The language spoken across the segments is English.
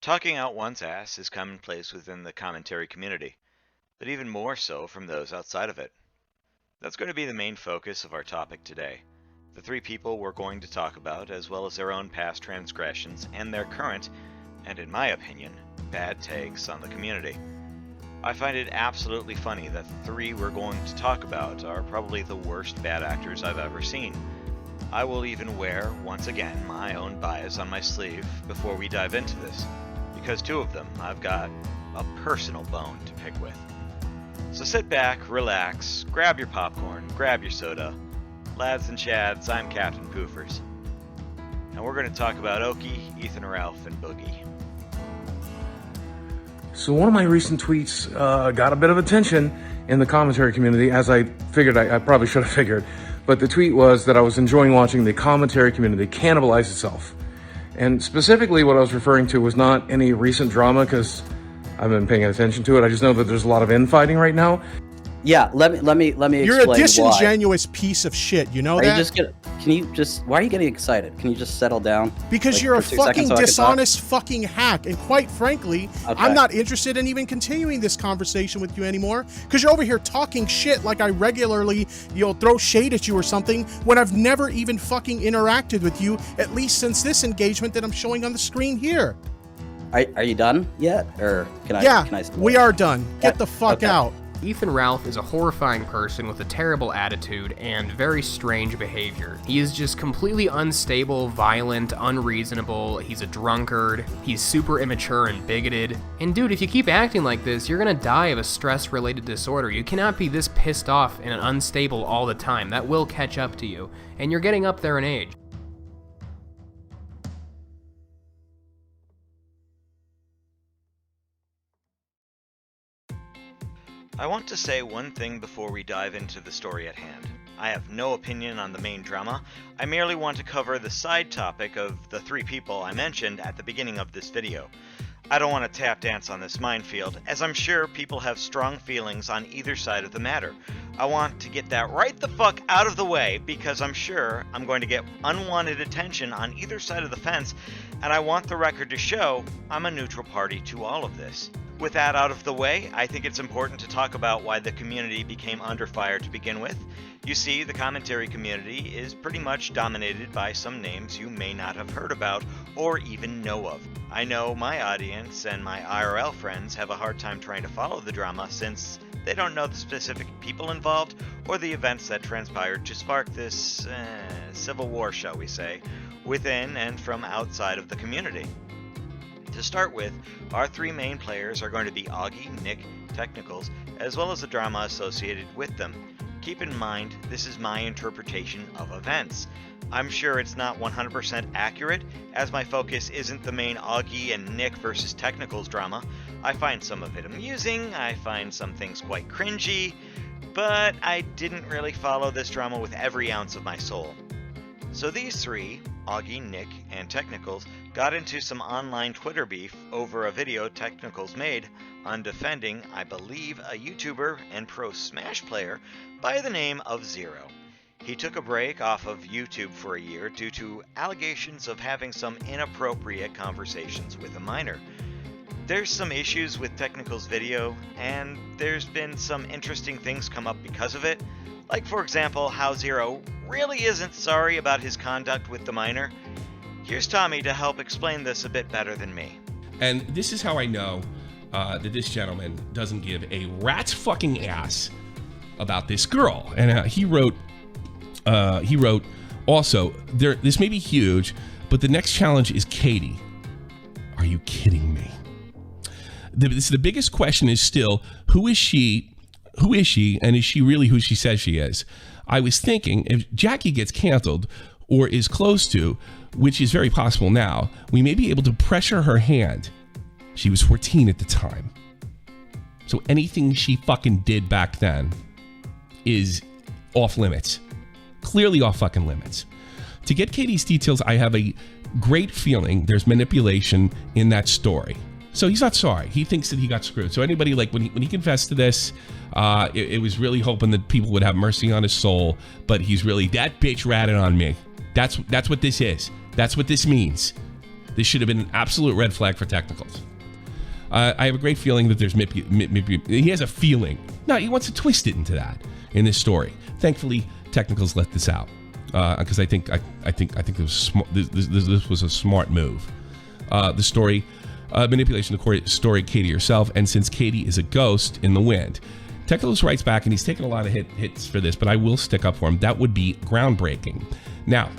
Talking out one's ass is commonplace within the commentary community, but even more so from those outside of it. That's going to be the main focus of our topic today. The three people we're going to talk about, as well as their own past transgressions and their current, and in my opinion, bad takes on the community. I find it absolutely funny that the three we're going to talk about are probably the worst bad actors I've ever seen. I will even wear, once again, my own bias on my sleeve before we dive into this, because two of them I've got a personal bone to pick with. So sit back, relax, grab your popcorn, grab your soda. Lads and chads, I'm Captain Poofers. And we're going to talk about Oki, Ethan Ralph, and Boogie. So one of my recent tweets got a bit of attention in the commentary community, as I figured I probably should have figured. But the tweet was that I was enjoying watching the commentary community cannibalize itself. And specifically what I was referring to was not any recent drama, because I've been paying attention to it. I just know that there's a lot of infighting right now. Yeah, let me You're explain a disingenuous why. piece of shit, you know Are that? Why are you getting excited? Can you just settle down? Because like, you're a for 2 seconds fucking so I can talk? dishonest fucking hack. And quite frankly, Okay. I'm not interested in even continuing this conversation with you anymore. Because you're over here talking shit like I regularly, throw shade at you or something when I've never even fucking interacted with you, at least since this engagement that I'm showing on the screen here. Are you done yet? Or can I? Yeah, can I we are done. Get the fuck Okay. out. Ethan Ralph is a horrifying person with a terrible attitude and very strange behavior. He is just completely unstable, violent, unreasonable, he's a drunkard, he's super immature and bigoted. And dude, if you keep acting like this, you're gonna die of a stress-related disorder. You cannot be this pissed off and unstable all the time. That will catch up to you, and you're getting up there in age. I want to say one thing before we dive into the story at hand. I have no opinion on the main drama. I merely want to cover the side topic of the three people I mentioned at the beginning of this video. I don't want to tap dance on this minefield, as I'm sure people have strong feelings on either side of the matter. I want to get that right the fuck out of the way, because I'm sure I'm going to get unwanted attention on either side of the fence, and I want the record to show I'm a neutral party to all of this. With that out of the way, I think it's important to talk about why the community became under fire to begin with. You see, the commentary community is pretty much dominated by some names you may not have heard about or even know of. I know my audience and my IRL friends have a hard time trying to follow the drama since they don't know the specific people involved or the events that transpired to spark this civil war, shall we say, within and from outside of the community. To start with, our three main players are going to be Augie, Nick, Technicals, as well as the drama associated with them. Keep in mind, this is my interpretation of events. I'm sure it's not 100% accurate, as my focus isn't the main Augie and Nick versus Technicals drama. I find some of it amusing, I find some things quite cringy, but I didn't really follow this drama with every ounce of my soul. So these three, Augie, Nick, and Technicals, got into some online Twitter beef over a video Technicals made on defending, I believe, a YouTuber and pro Smash player by the name of Zero. He took a break off of YouTube for a year due to allegations of having some inappropriate conversations with a minor. There's some issues with Technicals' video, and there's been some interesting things come up because of it. Like, for example, how Zero really isn't sorry about his conduct with the minor. Here's Tommy to help explain this a bit better than me. And this is how I know that this gentleman doesn't give a rat's fucking ass about this girl. And he wrote also, this may be huge, but the next challenge is Katie. Are you kidding me? The biggest question is still, who is she, and is she really who she says she is? I was thinking, if Jackie gets canceled, or is close to, which is very possible now, we may be able to pressure her hand. She was 14 at the time. So anything she fucking did back then is off limits. Clearly off fucking limits. To get Katie's details, I have a great feeling there's manipulation in that story. So he's not sorry. He thinks that he got screwed. So anybody, like, when he confessed to this, it was really hoping that people would have mercy on his soul, but he's really, that bitch ratted on me. That's what this is. That's what this means. This should have been an absolute red flag for technicals. I have a great feeling that there's he has a feeling. No, he wants to twist it into that in this story. Thankfully, technicals let this out because I think it was this was a smart move. The story manipulation of the story, Katie herself, and since Katie is a ghost in the wind. Technicals writes back, and he's taken a lot of hits for this, but I will stick up for him. That would be groundbreaking. Now,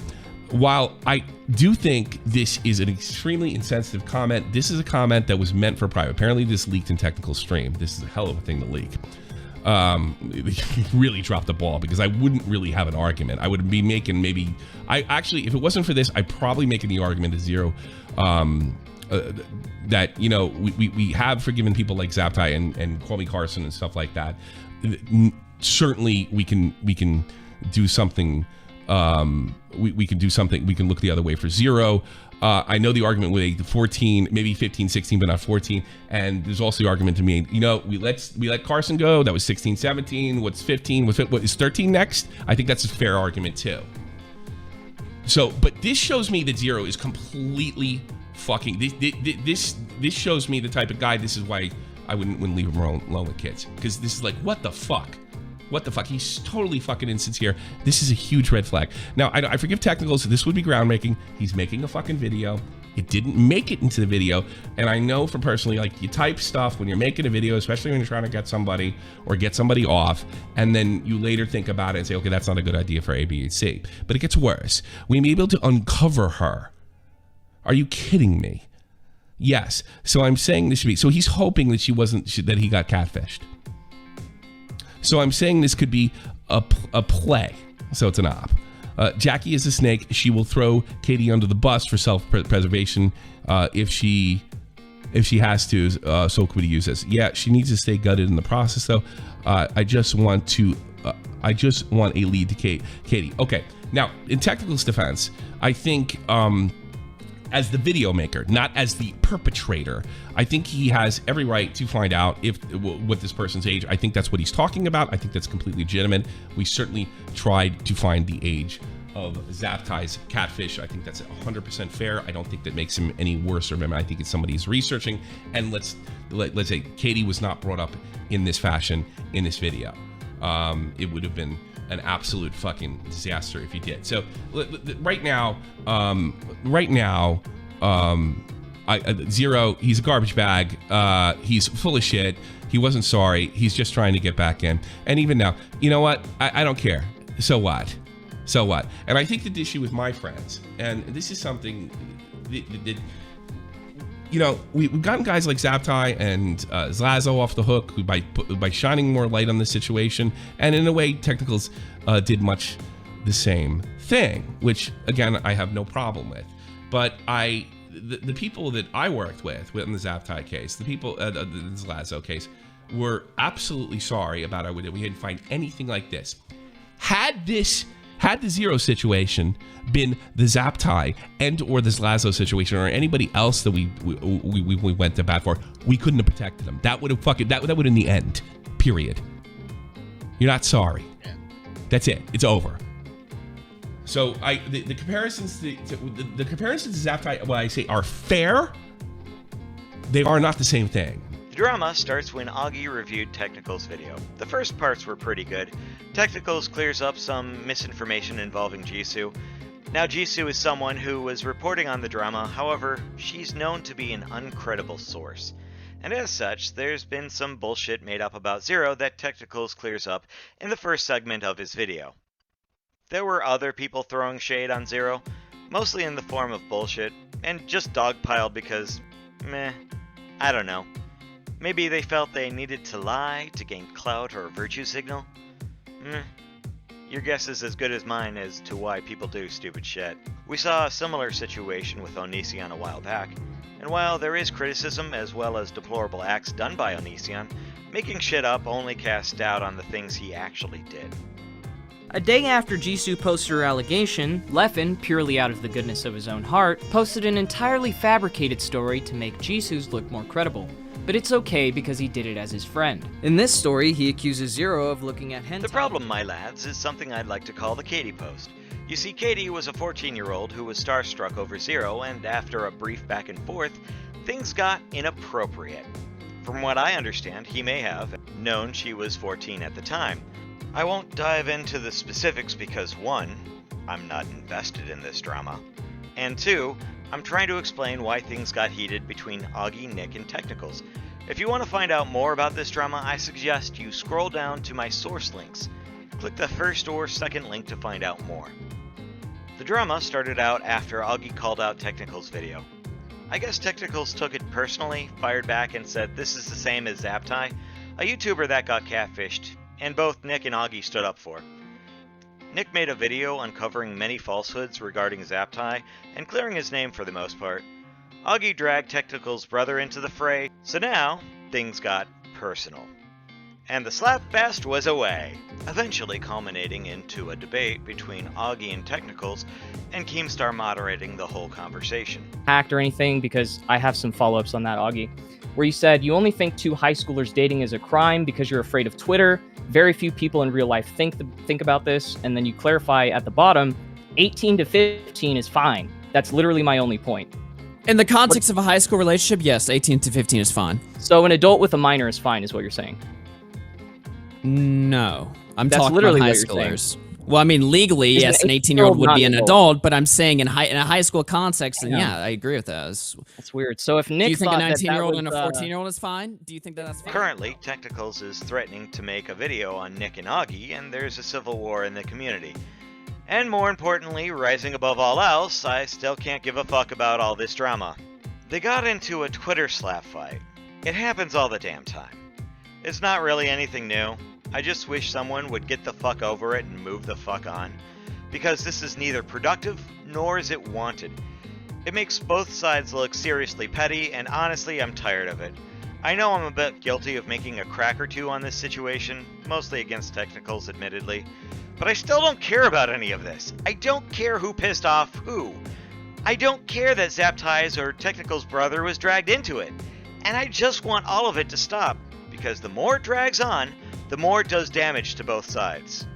while I do think this is an extremely insensitive comment, this is a comment that was meant for private. Apparently, this leaked in technical stream. This is a hell of a thing to leak. He really dropped the ball because I wouldn't really have an argument. I would be making maybe... if it wasn't for this, I'd probably making the argument to Zero that, you know, we have forgiven people like Zaptai and Kwame Carson and stuff like that. Certainly, we can do something. We can do something. We can look the other way for Zero. I know the argument with 14, maybe 15, 16, but not 14. And there's also the argument to me, you know, we let Carson go. That was 16, 17. What's 15? What is 13 next? I think that's a fair argument too. So, but this shows me that Zero is completely fucking. This shows me the type of guy. This is why I wouldn't leave him alone with kids, because this is like, what the fuck. What the fuck? He's totally fucking insincere. This is a huge red flag. Now, I forgive technicals. This would be groundbreaking. He's making a fucking video. It didn't make it into the video. And I know from personally, like, you type stuff when you're making a video, especially when you're trying to get somebody or get somebody off, and then you later think about it and say, okay, that's not a good idea for A, B, and C. But it gets worse. We may be able to uncover her. Are you kidding me? Yes. So I'm saying this should be... So he's hoping that that he got catfished. So I'm saying this could be a play. So it's an op. Jackie is a snake. She will throw Katie under the bus for self-preservation if she has to. So could we use this? Yeah, she needs to stay gutted in the process, though. I just want a lead to Katie. Okay. Now, in Technical's defense, I think as the video maker, not as the perpetrator, I think he has every right to find out what this person's age. I think that's what he's talking about. I think that's completely legitimate. We certainly tried to find the age of Zaptai's catfish. I think that's 100% fair. I don't think that makes him any worse or better. I think it's somebody who's researching. And let's say Katie was not brought up in this fashion in this video. It would have been an absolute fucking disaster if he did. So right now, Zero, he's a garbage bag. He's full of shit. He wasn't sorry. He's just trying to get back in. And even now, you know what? I don't care. So what? And I think the issue with my friends, and this is something that you know, we've gotten guys like Zaptai and Zlazo off the hook by shining more light on the situation, and in a way, Technicals did much the same thing, which again I have no problem with. But the people that I worked with in the Zaptai case, the people the Zlazo case, were absolutely sorry about our video. We didn't find anything like this. Had the Zero situation been the Zaptai and or this Lazo situation or anybody else that we went to bat for, we couldn't have protected them. That would have that would in the end. Period. You're not sorry. That's it. It's over. So the comparisons to Zaptai, what I say are fair. They are not the same thing. The drama starts when Augie reviewed Technical's video. The first parts were pretty good. Technicals clears up some misinformation involving Jisoo. Now Jisoo is someone who was reporting on the drama, however, she's known to be an uncredible source. And as such, there's been some bullshit made up about Zero that Technicals clears up in the first segment of his video. There were other people throwing shade on Zero, mostly in the form of bullshit, and just dogpiled because, meh, I don't know. Maybe they felt they needed to lie to gain clout or virtue signal? Your guess is as good as mine as to why people do stupid shit. We saw a similar situation with Onision a while back, and while there is criticism as well as deplorable acts done by Onision, making shit up only casts doubt on the things he actually did. A day after Jisoo posted her allegation, Leffen, purely out of the goodness of his own heart, posted an entirely fabricated story to make Jisoo's look more credible. But it's okay because he did it as his friend. In this story, he accuses Zero of looking at hentai. The problem, my lads, is something I'd like to call the Katie post. You see, Katie was a 14-year-old who was starstruck over Zero, and after a brief back and forth, things got inappropriate. From what I understand, he may have known she was 14 at the time. I won't dive into the specifics because 1, I'm not invested in this drama, and 2, I'm trying to explain why things got heated between Augie, Nick, and Technicals. If you want to find out more about this drama, I suggest you scroll down to my source links. Click the first or second link to find out more. The drama started out after Augie called out Technicals' video. I guess Technicals took it personally, fired back, and said this is the same as Zaptai, a YouTuber that got catfished, and both Nick and Augie stood up for. Nick made a video uncovering many falsehoods regarding Zaptai and clearing his name for the most part. Augie dragged Technical's brother into the fray, so now things got personal. And the slapfest was away, eventually culminating into a debate between Augie and Technicals, and Keemstar moderating the whole conversation. Hacked or anything, because I have some follow-ups on that, Augie, where you said you only think 2 high schoolers dating is a crime because you're afraid of Twitter. Very few people in real life think about this, and then you clarify at the bottom, 18 to 15 is fine. That's literally my only point. In the context of a high school relationship, yes, 18 to 15 is fine. So an adult with a minor is fine, is what you're saying? No. I'm That's talking literally about high what you're schoolers. Well, I mean, legally, yes, an 18-year-old would be an adult, but I'm saying in a high school context, then yeah, I agree with that. That's weird. So if Nick do you think a thought 19-year-old that and a was, 14-year-old is fine? Do you think that's fine? Currently, Technicals is threatening to make a video on Nick and Augie, and there's a civil war in the community. And more importantly, rising above all else, I still can't give a fuck about all this drama. They got into a Twitter slap fight. It happens all the damn time. It's not really anything new. I just wish someone would get the fuck over it and move the fuck on. Because this is neither productive, nor is it wanted. It makes both sides look seriously petty, and honestly, I'm tired of it. I know I'm a bit guilty of making a crack or two on this situation, mostly against Technicals, admittedly, but I still don't care about any of this. I don't care who pissed off who. I don't care that Zaptai's or Technical's brother was dragged into it. And I just want all of it to stop, because the more it drags on, the more it does damage to both sides.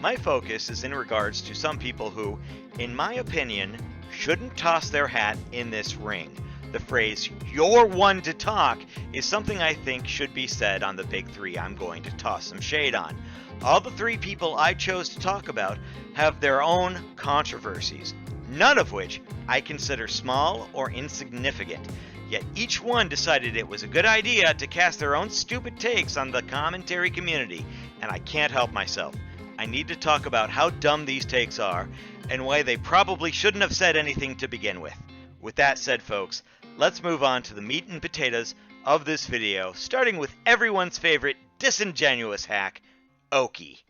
My focus is in regards to some people who, in my opinion, shouldn't toss their hat in this ring. The phrase, "you're one to talk," is something I think should be said on the big 3 I'm going to toss some shade on. All the 3 people I chose to talk about have their own controversies, none of which I consider small or insignificant. Yet each one decided it was a good idea to cast their own stupid takes on the commentary community, and I can't help myself. I need to talk about how dumb these takes are, and why they probably shouldn't have said anything to begin with. With that said, folks, let's move on to the meat and potatoes of this video, starting with everyone's favorite disingenuous hack, Oki.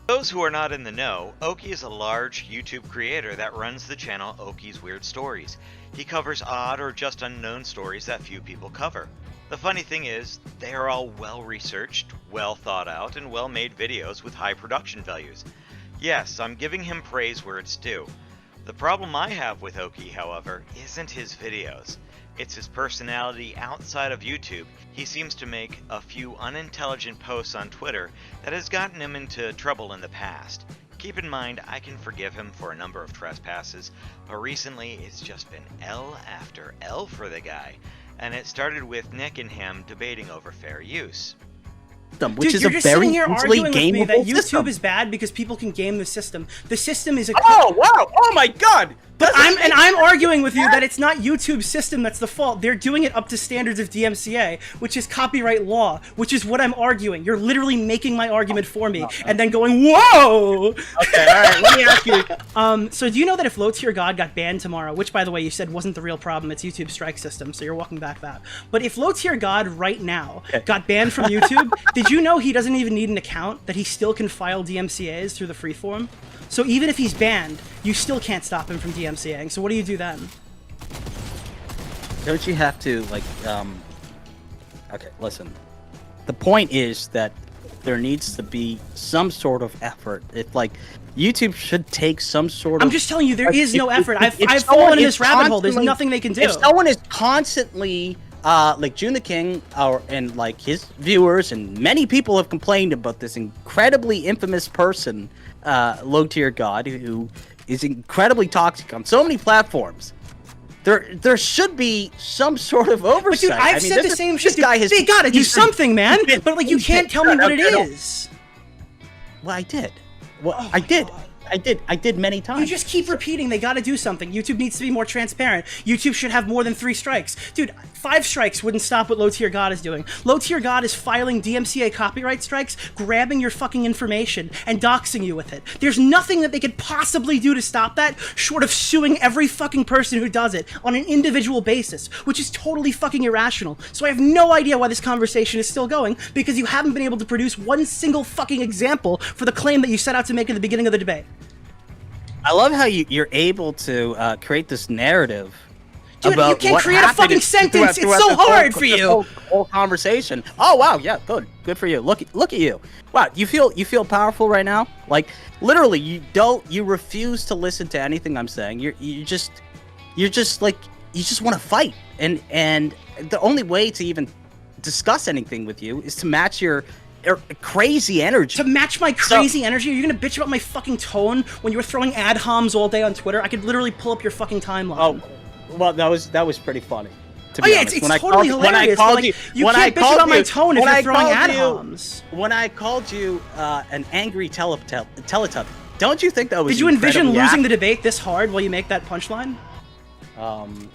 Those who are not in the know, Oki is a large YouTube creator that runs the channel Oki's Weird Stories. He covers odd or just unknown stories that few people cover. The funny thing is, they are all well-researched, well-thought-out, and well-made videos with high production values. Yes, I'm giving him praise where it's due. The problem I have with Oki, however, isn't his videos. It's his personality outside of YouTube. He seems to make a few unintelligent posts on Twitter that has gotten him into trouble in the past. Keep in mind, I can forgive him for a number of trespasses, but recently it's just been L after L for the guy, and it started with Nick and him debating over fair use. Which is you're a just very sitting here easily arguing with me that gameable YouTube system. is bad because people can game the system. The system is a Oh wow! Oh my god! But I'm arguing with you that it's not YouTube's system that's the fault. They're doing it up to standards of DMCA, which is copyright law, which is what I'm arguing. You're literally making my argument for me and then going, whoa! Okay, alright, let me ask you. So do you know that if Low Tier God got banned tomorrow, which by the way you said wasn't the real problem, it's YouTube's strike system, so you're walking back that. But if Low Tier God right now got banned from YouTube, did you know he doesn't even need an account, that he still can file DMCAs through the freeform? So even if he's banned, you still can't stop him from DMCAing. So what do you do then? don't you have to like okay, listen. The point is that there needs to be some sort of effort. It's like YouTube should take some sort of. I'm just telling you, there is no effort. I've fallen in this rabbit hole. There's nothing they can do. If someone is constantly, like June the King, and like his viewers, and many people have complained about this incredibly infamous person, Low Tier God, who is incredibly toxic on so many platforms. There should be some sort of oversight. But dude, I've said the same shit. They gotta do something, man. But like, you can't tell me what it is. Well, I did. Well, I did. I did many times. You just keep repeating they gotta do something. YouTube needs to be more transparent. YouTube should have more than 3 strikes. Dude, 5 strikes wouldn't stop what Low Tier God is doing. Low Tier God is filing DMCA copyright strikes, grabbing your fucking information, and doxing you with it. There's nothing that they could possibly do to stop that, short of suing every fucking person who does it on an individual basis, which is totally fucking irrational. So I have no idea why this conversation is still going, because you haven't been able to produce one single fucking example for the claim that you set out to make at the beginning of the debate. I love how you're able to create this narrative. Dude, about you can't what create a fucking sentence. It's so hard for you. Whole conversation. Oh wow, yeah, good for you. Look at you. Wow, you feel powerful right now. Like literally, you refuse to listen to anything I'm saying. You just want to fight. And the only way to even discuss anything with you is to match your crazy energy. To match my crazy energy? Are you gonna bitch about my fucking tone when you were throwing ad homs all day on Twitter? I could literally pull up your fucking timeline. Oh, well, that was pretty funny. To be honest. It's totally hilarious. You can't bitch about my tone if you're throwing ad homs. When I called you an angry Teletubby, don't you think that was? Did you envision losing the debate this hard while you make that punchline?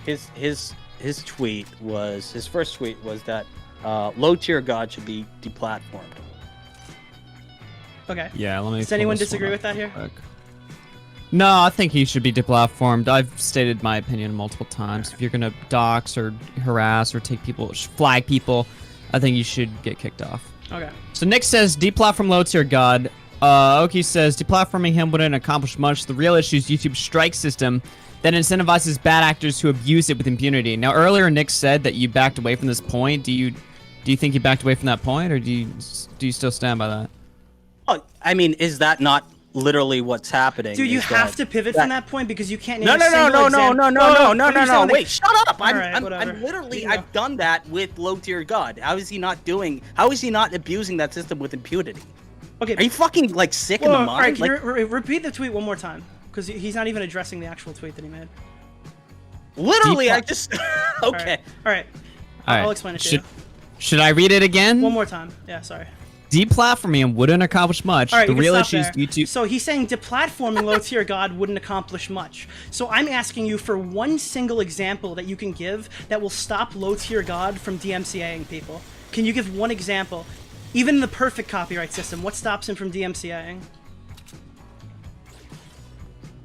His first tweet was that Low Tier God should be deplatformed. Okay. Yeah, let me. Does anyone disagree with that here? No, I think he should be deplatformed. I've stated my opinion multiple times. If you're gonna dox or harass or flag people, I think you should get kicked off. Okay. So Nick says deplatform Low Tier God. Oki says deplatforming him wouldn't accomplish much. The real issue is YouTube's strike system that incentivizes bad actors who abuse it with impunity. Now, earlier Nick said that you backed away from this point. Do you think you backed away from that point, or do you still stand by that? Oh, I mean, is that not literally what's happening? Dude, you have to pivot from that point because you can't name No. Wait, shut up. I'm literally, I've done that with Low Tier God. How is he not abusing that system with impunity? Okay. Are you fucking like sick in the mind? All right, can you repeat the tweet one more time? Because he's not even addressing the actual tweet that he made. Literally, I just... Okay. All right. I'll explain it to you. Should I read it again? One more time. Yeah, sorry. Deplatforming wouldn't accomplish much. All right, the real issue is YouTube. So he's saying deplatforming Low Tier God wouldn't accomplish much. So I'm asking you for one single example that you can give that will stop Low Tier God from DMCAing people. Can you give one example? Even in the perfect copyright system, what stops him from DMCAing?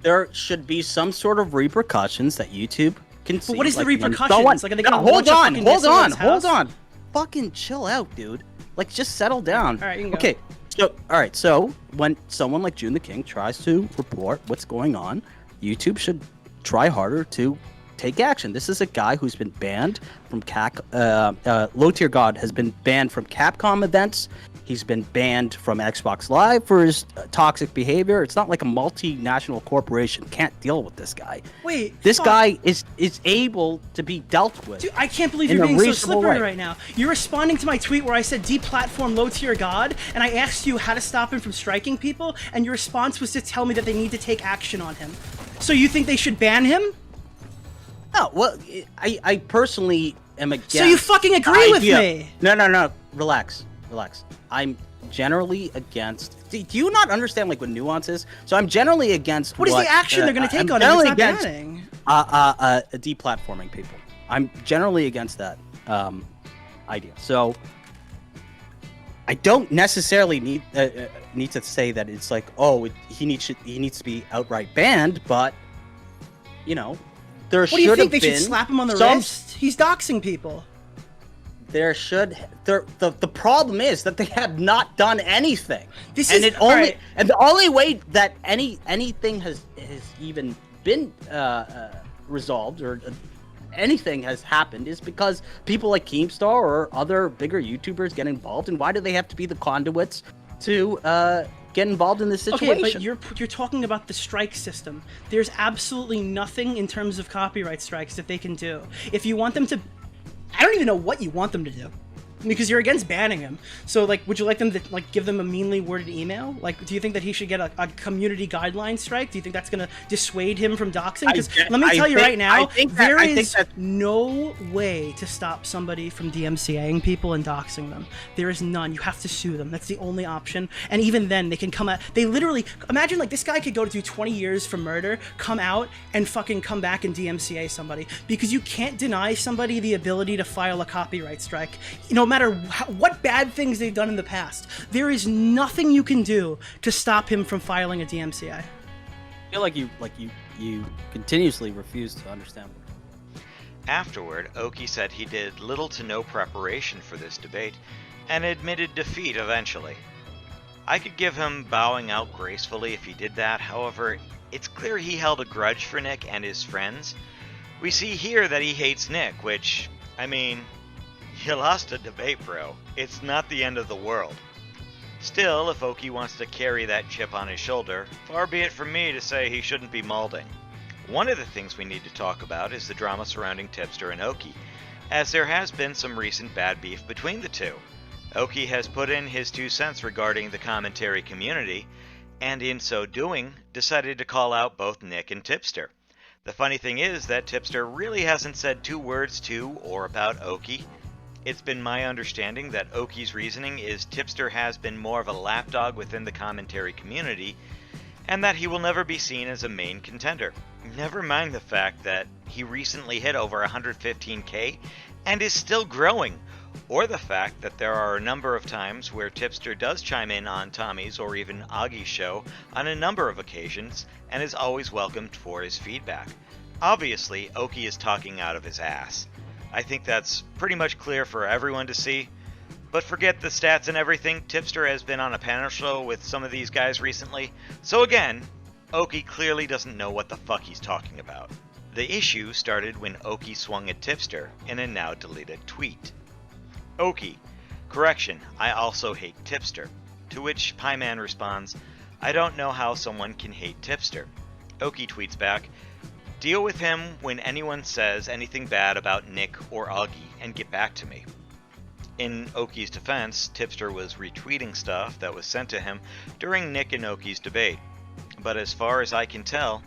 There should be some sort of repercussions that YouTube can see. But what is the repercussions? Like, are they gonna hold on. Fucking chill out, dude. Like, just settle down. All right, you can go. Okay, so when someone like June the King tries to report what's going on, YouTube should try harder to take action. This is a guy who's been banned from Low Tier God has been banned from Capcom events. He's been banned from Xbox Live for his toxic behavior. It's not like a multinational corporation can't deal with this guy. Wait, this guy is able to be dealt with. Dude, I can't believe you're being so slippery right now. You're responding to my tweet where I said deplatform Low Tier God, and I asked you how to stop him from striking people, and your response was to tell me that they need to take action on him. So you think they should ban him? No, well, I personally am against. So you fucking agree with me? No. Relax. I'm generally against. Do you not understand like what nuance is? So I'm generally against. What is the action they're going to take on him? It's not banning. Deplatforming people. I'm generally against that idea. So I don't necessarily need to say that it's like, oh, he needs to be outright banned, but you know, there should have been. What do you think? They should slap him on the wrist? He's doxing people. The problem is that they have not done anything. And the only way that anything has even been resolved or anything has happened is because people like Keemstar or other bigger YouTubers get involved. And why do they have to be the conduits to get involved in this situation? Okay, but you're talking about the strike system. There's absolutely nothing in terms of copyright strikes that they can do. If you want them to, I don't even know what you want them to do, because you're against banning him. So, like, would you like them to, like, give them a meanly worded email? Like, do you think that he should get a community guideline strike? Do you think that's going to dissuade him from doxing? Because let me tell you right now, there is no way to stop somebody from DMCAing people and doxing them. There is none. You have to sue them. That's the only option. And even then, they can come out. They literally, imagine, like, this guy could go to do 20 years for murder, come out, and fucking come back and DMCA somebody. Because you can't deny somebody the ability to file a copyright strike. No matter what bad things they've done in the past, there is nothing you can do to stop him from filing a DMCA. I feel like you continuously refuse to understand. Afterward, Oki said he did little to no preparation for this debate and admitted defeat eventually. I could give him bowing out gracefully if he did that. However, it's clear he held a grudge for Nick and his friends. We see here that he hates Nick, which, I mean, you lost a debate, bro. It's not the end of the world. Still, if Oki wants to carry that chip on his shoulder, far be it from me to say he shouldn't be molding. One of the things we need to talk about is the drama surrounding Tipster and Oki, as there has been some recent bad beef between the two. Oki has put in his 2 cents regarding the commentary community, and in so doing, decided to call out both Nick and Tipster. The funny thing is that Tipster really hasn't said 2 words to or about Oki. It's been my understanding that Oki's reasoning is Tipster has been more of a lapdog within the commentary community, and that he will never be seen as a main contender. Never mind the fact that he recently hit over 115k and is still growing, or the fact that there are a number of times where Tipster does chime in on Tommy's or even Augie's show on a number of occasions and is always welcomed for his feedback. Obviously, Oki is talking out of his ass. I think that's pretty much clear for everyone to see. But forget the stats and everything, Tipster has been on a panel show with some of these guys recently. So again, Oki clearly doesn't know what the fuck he's talking about. The issue started when Oki swung at Tipster in a now deleted tweet. Oki, correction, I also hate Tipster. To which Pieman responds, I don't know how someone can hate Tipster. Oki tweets back, deal with him when anyone says anything bad about Nick or Augie and get back to me. In Oki's defense, Tipster was retweeting stuff that was sent to him during Nick and Oki's debate. But as far as I can tell,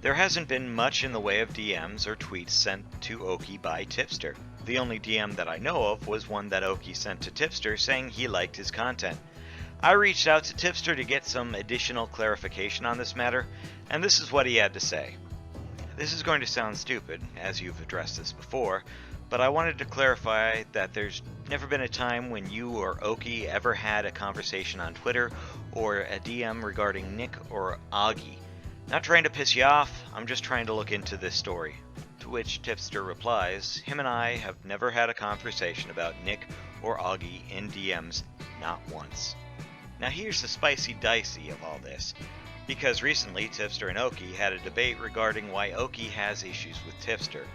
there hasn't been much in the way of DMs or tweets sent to Oki by Tipster. The only DM that I know of was one that Oki sent to Tipster saying he liked his content. I reached out to Tipster to get some additional clarification on this matter, and this is what he had to say. This is going to sound stupid, as you've addressed this before, but I wanted to clarify that there's never been a time when you or Oki ever had a conversation on Twitter or a DM regarding Nick or Augie. Not trying to piss you off, I'm just trying to look into this story. To which Tipster replies, him and I have never had a conversation about Nick or Augie in DMs, not once. Now here's the spicy dicey of all this. Because recently Tipster and Oki had a debate regarding why Oki has issues with Tipster.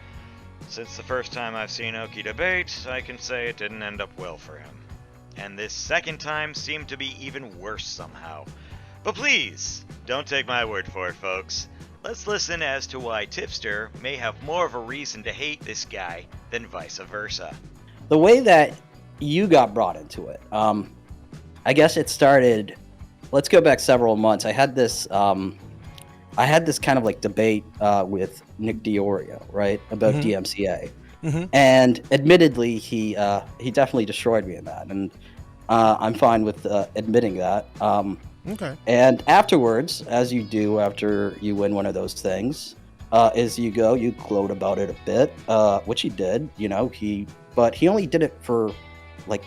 Since the first time I've seen Oki debate, I can say it didn't end up well for him. And this second time seemed to be even worse somehow. But please, don't take my word for it, folks. Let's listen as to why Tipster may have more of a reason to hate this guy than vice versa. The way that you got brought into it, I guess it started. Let's go back several months. I had this kind of like debate with Nick Diorio, right, about DMCA, and admittedly, he definitely destroyed me in that, and I'm fine with admitting that. Okay. And afterwards, as you do after you win one of those things, is you gloat about it a bit, which he did, but he only did it for like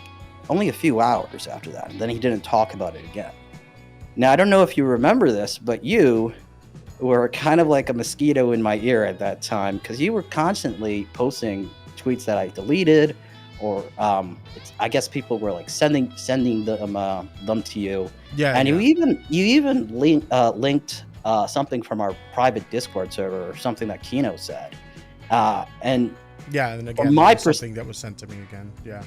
only a few hours after that, and then he didn't talk about it again. Now, I don't know if you remember this, but you were kind of like a mosquito in my ear at that time, because you were constantly posting tweets that I deleted, or I guess people were like sending them to you. Yeah. And you even linked something from our private Discord server, or something that Kino said. And Yeah, and again, from my something that was sent to me again. Yeah.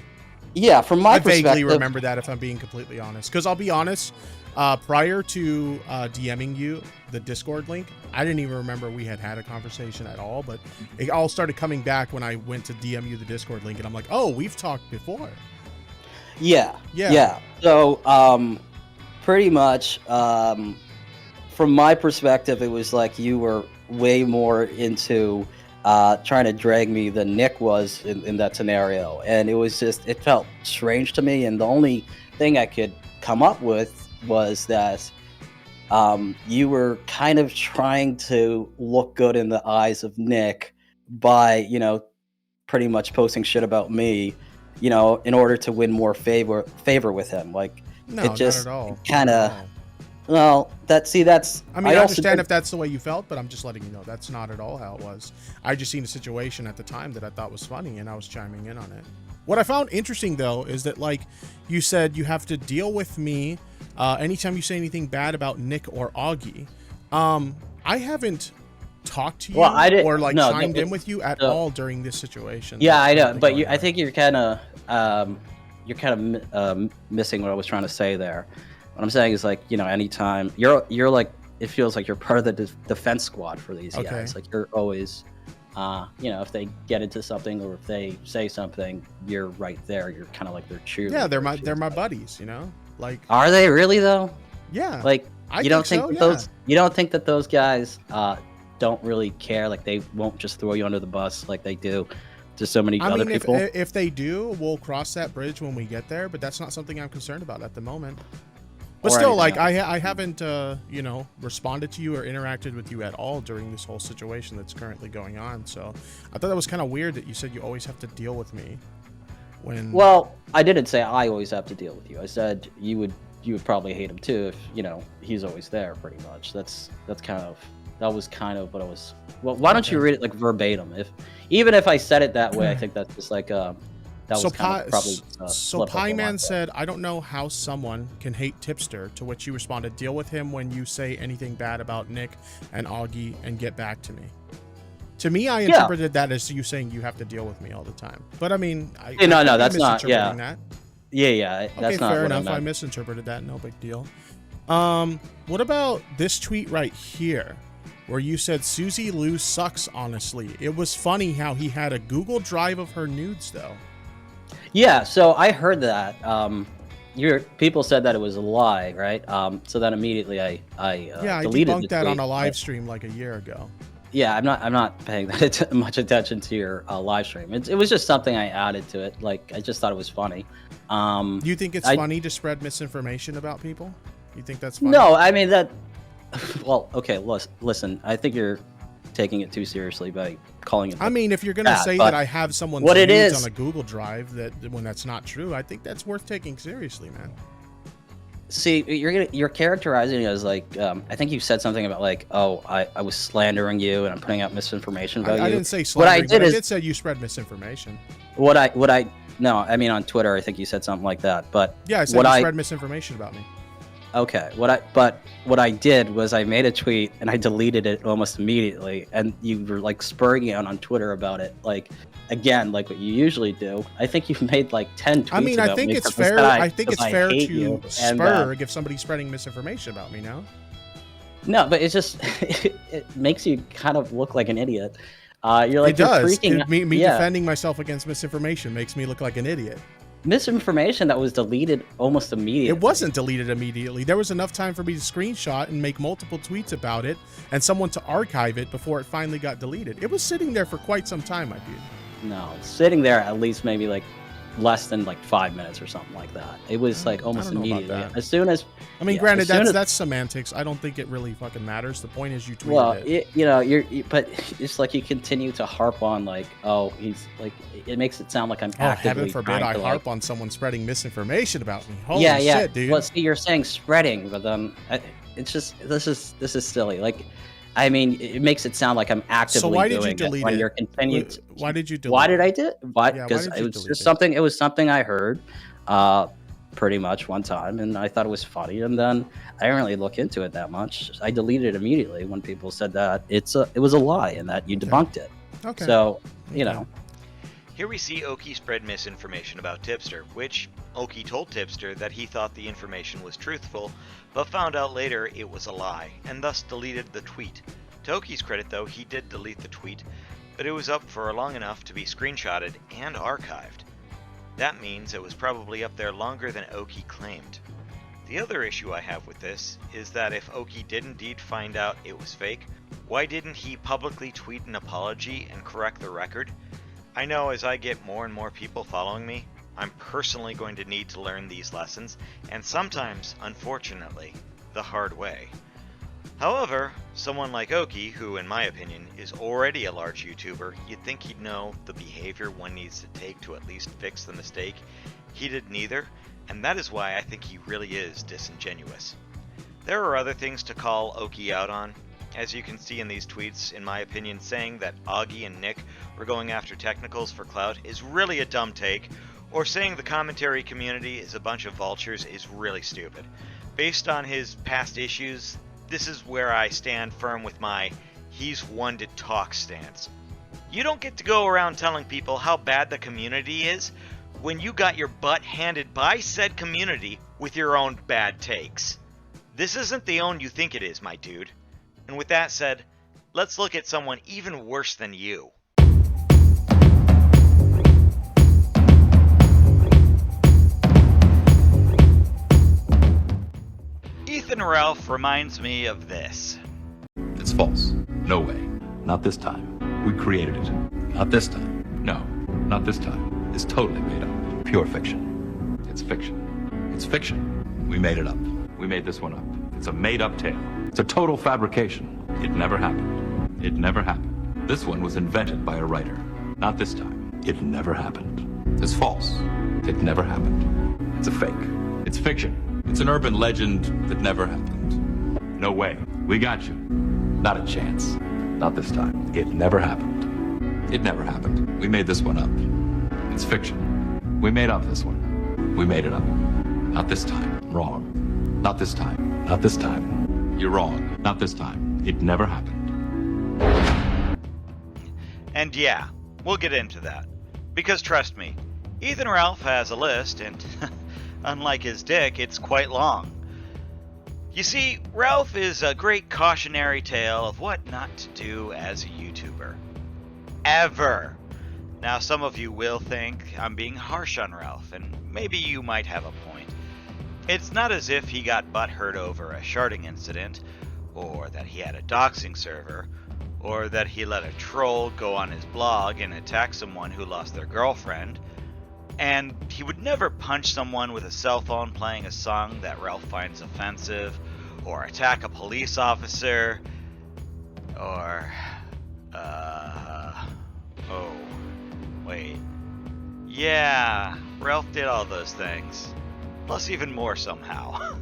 yeah, from my I perspective, vaguely remember that, if I'm being completely honest. Because I'll be honest, prior to DMing you the Discord link, I didn't even remember we had a conversation at all. But it all started coming back when I went to DM you the Discord link, and I'm like, oh, we've talked before. Yeah. Yeah. So, pretty much, from my perspective, it was like you were way more into trying to drag me than Nick was in that scenario. And it was just, it felt strange to me. And the only thing I could come up with was that you were kind of trying to look good in the eyes of Nick by, you know, pretty much posting shit about me, you know, in order to win more favor with him. Like, No, it just not at all. kind Not of, at all. well, that's, I mean, I also understand did- if that's the way you felt, but I'm just letting you know that's not at all how it was. I just seen a situation at the time that I thought was funny, and I was chiming in on it. What I found interesting, though, is that, like, you said you have to deal with me anytime you say anything bad about Nick or Augie. I haven't talked to you Well, I didn't- or, like, no, chimed no, in with you at no. all during this situation. Yeah, that's I know, currently but going I on. think you're kind of missing what I was trying to say there. What I'm saying is, like, you know, anytime you're like, it feels like you're part of the defense squad for these Okay. guys. Like, you're always, you know, if they get into something or if they say something, you're right there. You're kind of like their cheerleader. Yeah, they're my buddies, you know? Like, Are they really though? yeah. Like, I you don't think think so, that yeah. you don't think that those guys don't really care? Like, they won't just throw you under the bus like they do to so many I other mean, people. if they do, we'll cross that bridge when we get there, but that's not something I'm concerned about at the moment. But Or still, anything like, else. I haven't, you know, responded to you or interacted with you at all during this whole situation that's currently going on. So I thought that was kind of weird that you said you always have to deal with me when... Well, I didn't say I always have to deal with you. I said you would probably hate him too if, you know, he's always there, pretty much. That was kind of what I was. Well, why don't you read it like verbatim? Even if I said it that way, I think that's just like that was kind of probably. So slip up Pie on my Man part. said, I don't know how someone can hate Tipster, to which you responded, deal with him when you say anything bad about Nick and Augie and get back to me. To me, I interpreted that as you saying you have to deal with me all the time. But I mean, I Yeah, no, could be that's not- yeah. misinterpreting that. Yeah, that's Okay, not fair what enough. I I meant. misinterpreted that. No big deal. What about this tweet right here, where you said Susie Lou sucks? Honestly, it was funny how he had a Google Drive of her nudes, though. Yeah, so I heard that. People said that it was a lie, right? So then immediately I deleted debunked the that on tweet. a live stream like a year ago. Yeah, I'm not paying that much attention to your live stream. It was just something I added to it. Like, I just thought it was funny. Do you think it's funny to spread misinformation about people? You think that's funny? No, I mean that. Well, okay, listen. I think you're taking it too seriously by calling it. I mean, if you're gonna say but that I have someone's what it nudes is- on a Google Drive, that when that's not true, I think that's worth taking seriously, man. See, you're characterizing it as like, I think you said something about like, oh, I was slandering you and I'm putting out misinformation about you. I didn't say What I slandering, did but is I did say you spread misinformation. no, I mean on Twitter, I think you said something like that. But Yeah, I said what you I spread misinformation about me. okay, what I did was I made a tweet and I deleted it almost immediately, and you were like spurring me on Twitter about it, like. Again, like what you usually do. I think you've made like 10 tweets. I mean, I about think me it's because fair. I think it's fair hate to you, and, spur if somebody's spreading misinformation about me. No. No, but it's just it makes you kind of look like an idiot. You're like It does. You're freaking, Me yeah. defending myself against misinformation makes me look like an idiot. Misinformation that was deleted almost immediately. It wasn't deleted immediately. There was enough time for me to screenshot and make multiple tweets about it, and someone to archive it before it finally got deleted. It was sitting there for quite some time, my dude. No, sitting there at least maybe like less than like 5 minutes or something like that. It was like almost don't know about immediately. that. As soon as I mean, yeah, granted, as soon as- that's semantics. I don't think it really fucking matters. The point is you tweeted well, it. you know, but it's like you continue to harp on like, oh, he's like, it makes it sound like I'm Oh, actively heaven forbid trying I to, harp like, on someone spreading misinformation about me. Holy yeah, shit, dude. Well, see, you're saying spreading, but then it's just this is silly. Like, I mean, it makes it sound like I'm actively So why did you doing delete it when it? you're continuing. Why did you delete Why did it? I do it? Why? Yeah, why Because did you it was delete just it? something. It was something I heard, pretty much one time, and I thought it was funny, and then I didn't really look into it that much. I deleted it immediately when people said that it was a lie and that you debunked it. Okay. So, you know. Here we see Oki spread misinformation about Tipster, which Oki told Tipster that he thought the information was truthful, but found out later it was a lie, and thus deleted the tweet. To Oki's credit, though, he did delete the tweet, but it was up for long enough to be screenshotted and archived. That means it was probably up there longer than Oki claimed. The other issue I have with this is that if Oki did indeed find out it was fake, why didn't he publicly tweet an apology and correct the record? I know as I get more and more people following me, I'm personally going to need to learn these lessons, and sometimes, unfortunately, the hard way. However, someone like Oki, who in my opinion is already a large YouTuber, you'd think he'd know the behavior one needs to take to at least fix the mistake. He did neither, and that is why I think he really is disingenuous. There are other things to call Oki out on. As you can see in these tweets, in my opinion, saying that Augie and Nick were going after technicals for clout is really a dumb take, or saying the commentary community is a bunch of vultures is really stupid. Based on his past issues, this is where I stand firm with my he's one to talk stance. You don't get to go around telling people how bad the community is when you got your butt handed by said community with your own bad takes. This isn't the own you think it is, my dude. And with that said, let's look at someone even worse than you. Ethan Ralph reminds me of this. It's false. No way. Not this time. We created it. Not this time. No, not this time. It's totally made up. Pure fiction. It's fiction. It's fiction. We made it up. We made this one up. It's a made-up tale. It's a total fabrication. It never happened. It never happened. This one was invented by a writer. Not this time. It never happened. It's false. It never happened. It's a fake. It's fiction. It's an urban legend that never happened. No way. We got you. Not a chance. Not this time. It never happened. It never happened. We made this one up. It's fiction. We made up this one. We made it up. Not this time. Wrong. Not this time. Not this time. You're wrong. Not this time. It never happened. And yeah, we'll get into that. Because trust me, Ethan Ralph has a list, and unlike his dick, it's quite long. You see, Ralph is a great cautionary tale of what not to do as a YouTuber. Ever. Now, some of you will think I'm being harsh on Ralph, and maybe you might have a point. It's not as if he got butthurt over a sharding incident, or that he had a doxing server, or that he let a troll go on his blog and attack someone who lost their girlfriend. And he would never punch someone with a cell phone playing a song that Ralph finds offensive, or attack a police officer, or, oh, wait. Yeah, Ralph did all those things. Plus even more somehow.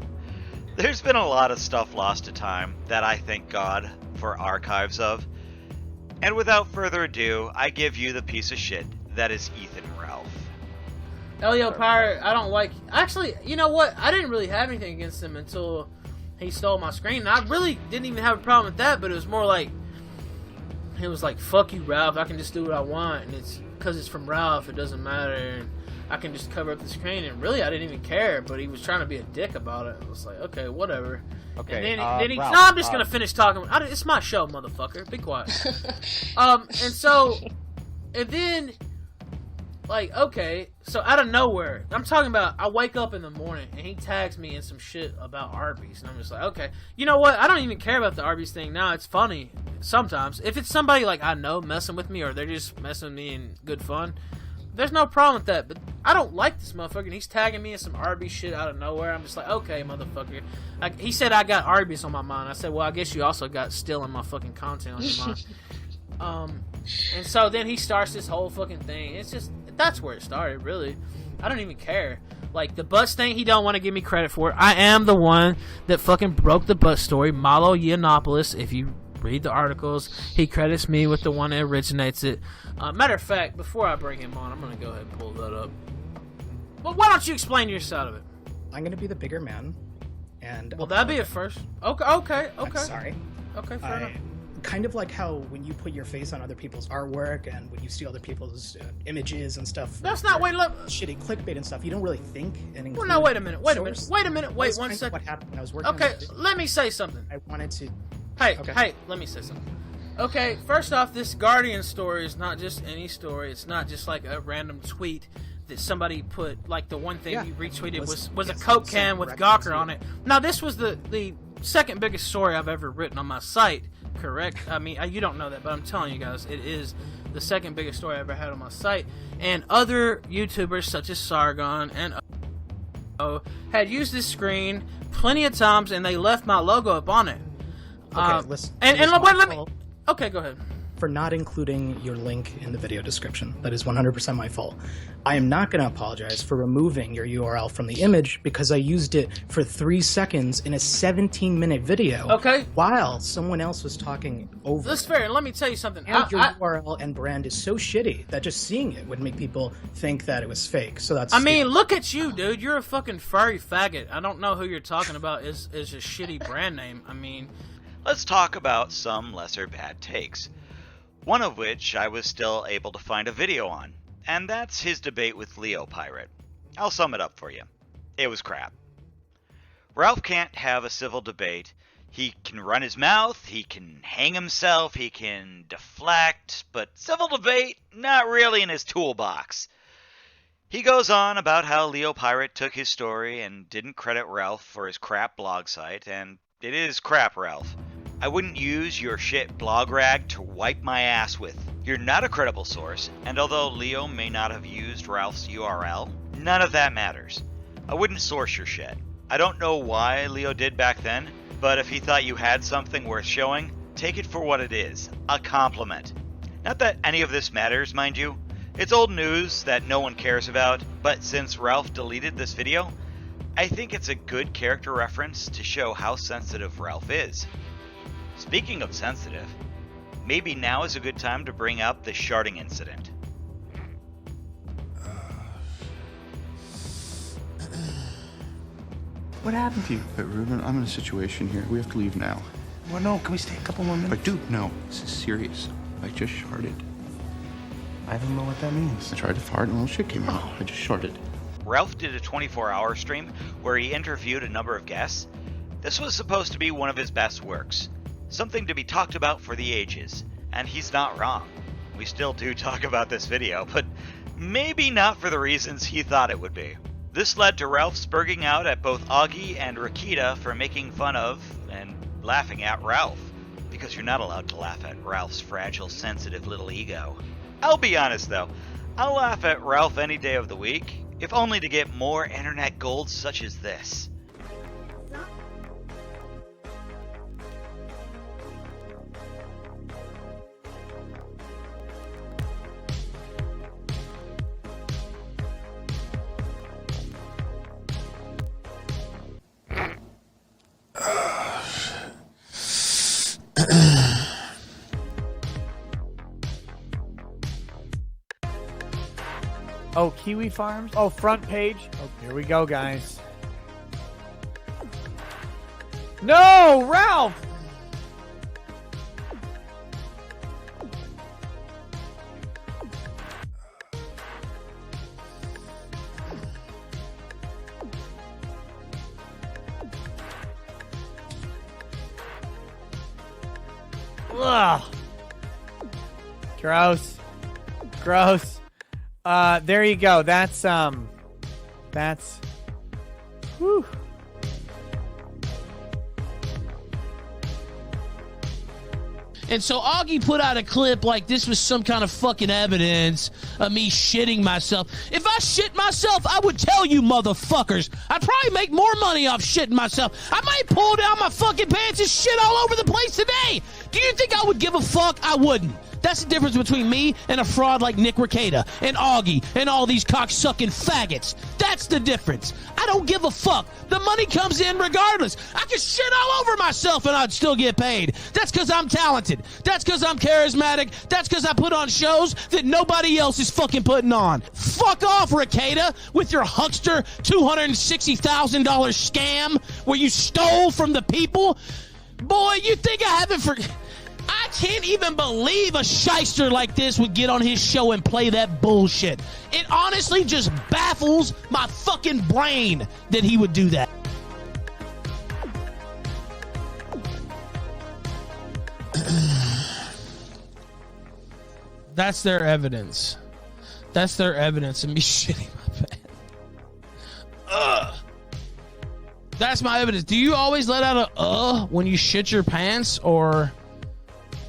There's been a lot of stuff lost to time that I thank God for archives of. And without further ado, I give you the piece of shit that is Ethan Ralph. Elio Pirate, I don't like... Actually, you know what? I didn't really have anything against him until he stole my screen. And I really didn't even have a problem with that, but it was more like... It was like, fuck you, Ralph. I can just do what I want. And it's because it's from Ralph, it doesn't matter. And I can just cover up the screen. And really, I didn't even care. But he was trying to be a dick about it. I was like, okay, whatever. Okay, And then he... Ralph, No, I'm just going to finish talking. It's my show, motherfucker. Be quiet. And so... And then... Like, okay, so out of nowhere, I'm talking about, I wake up in the morning, and he tags me in some shit about Arby's, and I'm just like, okay, you know what, I don't even care about the Arby's thing now, it's funny, sometimes. If it's somebody, like, I know messing with me, or they're just messing with me in good fun, there's no problem with that, but I don't like this motherfucker, and he's tagging me in some Arby's shit out of nowhere, I'm just like, okay, motherfucker. He said I got Arby's on my mind, I said, well, I guess you also got stealing my fucking content on your mind. And so then he starts this whole fucking thing. It's just, that's where it started, really. I don't even care. Like, the bus thing, he don't want to give me credit for. I am the one that fucking broke the bus story. Malo Yiannopoulos, if you read the articles, he credits me with the one that originates it. Matter of fact, before I bring him on, I'm going to go ahead and pull that up. Well, why don't you explain your side of it? I'm going to be the bigger man. And well, that'd be a first. Okay. I'm sorry. Okay, fair enough. kind of like how when you put your face on other people's artwork and when you see other people's images and stuff. That's not shitty clickbait and stuff. You don't really think and include. Well, no, wait a minute. Wait one second. second. What happened when I was working? Okay, on this let me say something. I wanted to. Hey, let me say something. Okay, first off, this Guardian story is not just any story. It's not just like a random tweet that somebody put. Like the one thing you retweeted was a Coke can with Gawker on it. Now, this was the second biggest story I've ever written on my site. Correct? I mean, you don't know that, but I'm telling you guys, it is the second biggest story I ever had on my site. And other YouTubers such as Sargon and had used this screen plenty of times, and they left my logo up on it. Okay, listen. Let me. Okay, go ahead. For not including your link in the video description. That is 100% my fault. I am not going to apologize for removing your URL from the image because I used it for 3 seconds in a 17-minute video. Okay. While someone else was talking over. That's fair. And let me tell you something. And your URL and brand is so shitty that just seeing it would make people think that it was fake. So that's. I mean, look at you, dude. You're a fucking furry faggot. I don't know who you're talking about. Is a shitty brand name. I mean. Let's talk about some lesser bad takes. One of which I was still able to find a video on, and that's his debate with Leo Pirate. I'll sum it up for you. It was crap. Ralph can't have a civil debate. He can run his mouth, he can hang himself, he can deflect, but civil debate, not really in his toolbox. He goes on about how Leo Pirate took his story and didn't credit Ralph for his crap blog site, and it is crap, Ralph. I wouldn't use your shit blog rag to wipe my ass with. You're not a credible source, and although Leo may not have used Ralph's URL, none of that matters. I wouldn't source your shit. I don't know why Leo did back then, but if he thought you had something worth showing, take it for what it is, a compliment. Not that any of this matters, mind you. It's old news that no one cares about, but since Ralph deleted this video, I think it's a good character reference to show how sensitive Ralph is. Speaking of sensitive, maybe now is a good time to bring up the sharding incident. What happened to you? Ruben, I'm in a situation here. We have to leave now. Well, no, can we stay a couple more minutes? But dude, no, this is serious. I just sharded. I don't know what that means. I tried to fart and a little shit came out. I just sharded. Ralph did a 24-hour stream where he interviewed a number of guests. This was supposed to be one of his best works. Something to be talked about for the ages, and he's not wrong. We still do talk about this video, but maybe not for the reasons he thought it would be. This led to Ralph spurging out at both Augie and Rakita for making fun of and laughing at Ralph, because you're not allowed to laugh at Ralph's fragile, sensitive little ego. I'll be honest though, I'll laugh at Ralph any day of the week, if only to get more internet gold such as this. Oh, Kiwi Farms? Oh, front page? Oh, here we go, guys. No, Ralph! Ugh. Gross. Gross. There you go. That's whew. And so Augie put out a clip like this was some kind of fucking evidence of me shitting myself. If I shit myself, I would tell you motherfuckers. I'd probably make more money off shitting myself. I might pull down my fucking pants and shit all over the place today. Do you think I would give a fuck? I wouldn't. That's the difference between me and a fraud like Nick Rekieta and Augie and all these cocksucking faggots. That's the difference. I don't give a fuck. The money comes in regardless. I could shit all over myself and I'd still get paid. That's because I'm talented. That's because I'm charismatic. That's because I put on shows that nobody else is fucking putting on. Fuck off, Rekieta, with your huckster $260,000 scam where you stole from the people. Boy, you think I haven't I can't even believe a shyster like this would get on his show and play that bullshit. It honestly just baffles my fucking brain that he would do that. That's their evidence. That's their evidence of me shitting my pants. Ugh. That's my evidence. Do you always let out a when you shit your pants or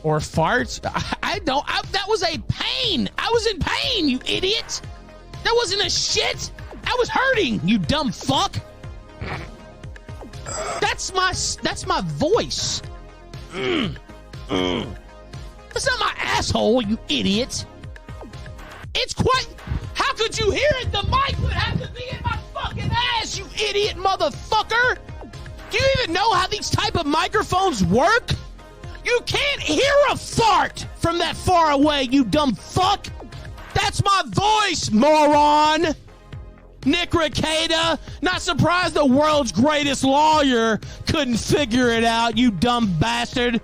farts? I don't. That was a pain. I was in pain, you idiot. That wasn't a shit. I was hurting, you dumb fuck. That's my voice. That's not my asshole, you idiot. It's quite... How could you hear it? The mic would have to be in my fucking ass, you idiot motherfucker. Do you even know how these type of microphones work? You can't hear a fart from that far away, you dumb fuck. That's my voice, moron. Nick Rekieta. Not surprised the world's greatest lawyer couldn't figure it out, you dumb bastard.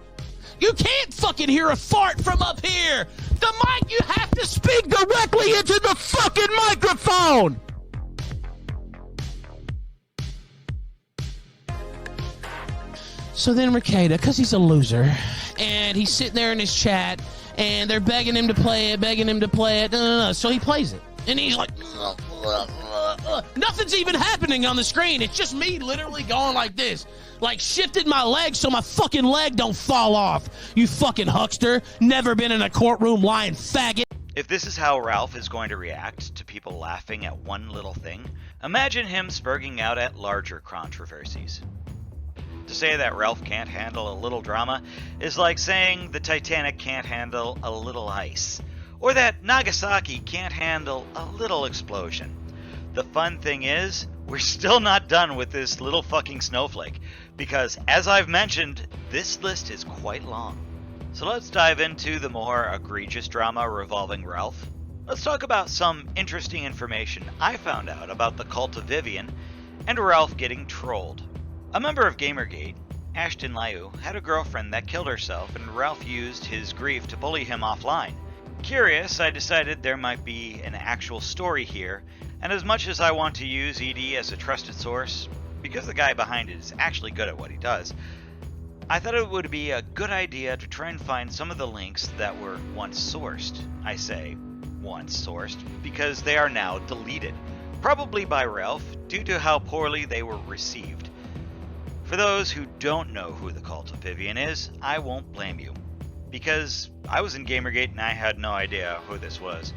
You can't fucking hear a fart from up here. The mic, you have to speak directly into the fucking microphone. So then Rekieta, because he's a loser, and he's sitting there in his chat, and they're begging him to play it, No. So he plays it. And he's like, nothing's even happening on the screen. It's just me literally going like this. Like shifted my leg so my fucking leg don't fall off. You fucking huckster. Never been in a courtroom lying faggot. If this is how Ralph is going to react to people laughing at one little thing, imagine him spurging out at larger controversies. To say that Ralph can't handle a little drama is like saying the Titanic can't handle a little ice, or that Nagasaki can't handle a little explosion. The fun thing is, we're still not done with this little fucking snowflake, because as I've mentioned, this list is quite long. So let's dive into the more egregious drama revolving Ralph. Let's talk about some interesting information I found out about the cult of Vivian and Ralph getting trolled. A member of Gamergate, Ashton Liu, had a girlfriend that killed herself, and Ralph used his grief to bully him offline. Curious, I decided there might be an actual story here, and as much as I want to use ED as a trusted source, because the guy behind it is actually good at what he does, I thought it would be a good idea to try and find some of the links that were once sourced. I say once sourced because they are now deleted, probably by Ralph due to how poorly they were received. For those who don't know who the Cult of Vivian is, I won't blame you, because I was in Gamergate and I had no idea who this was.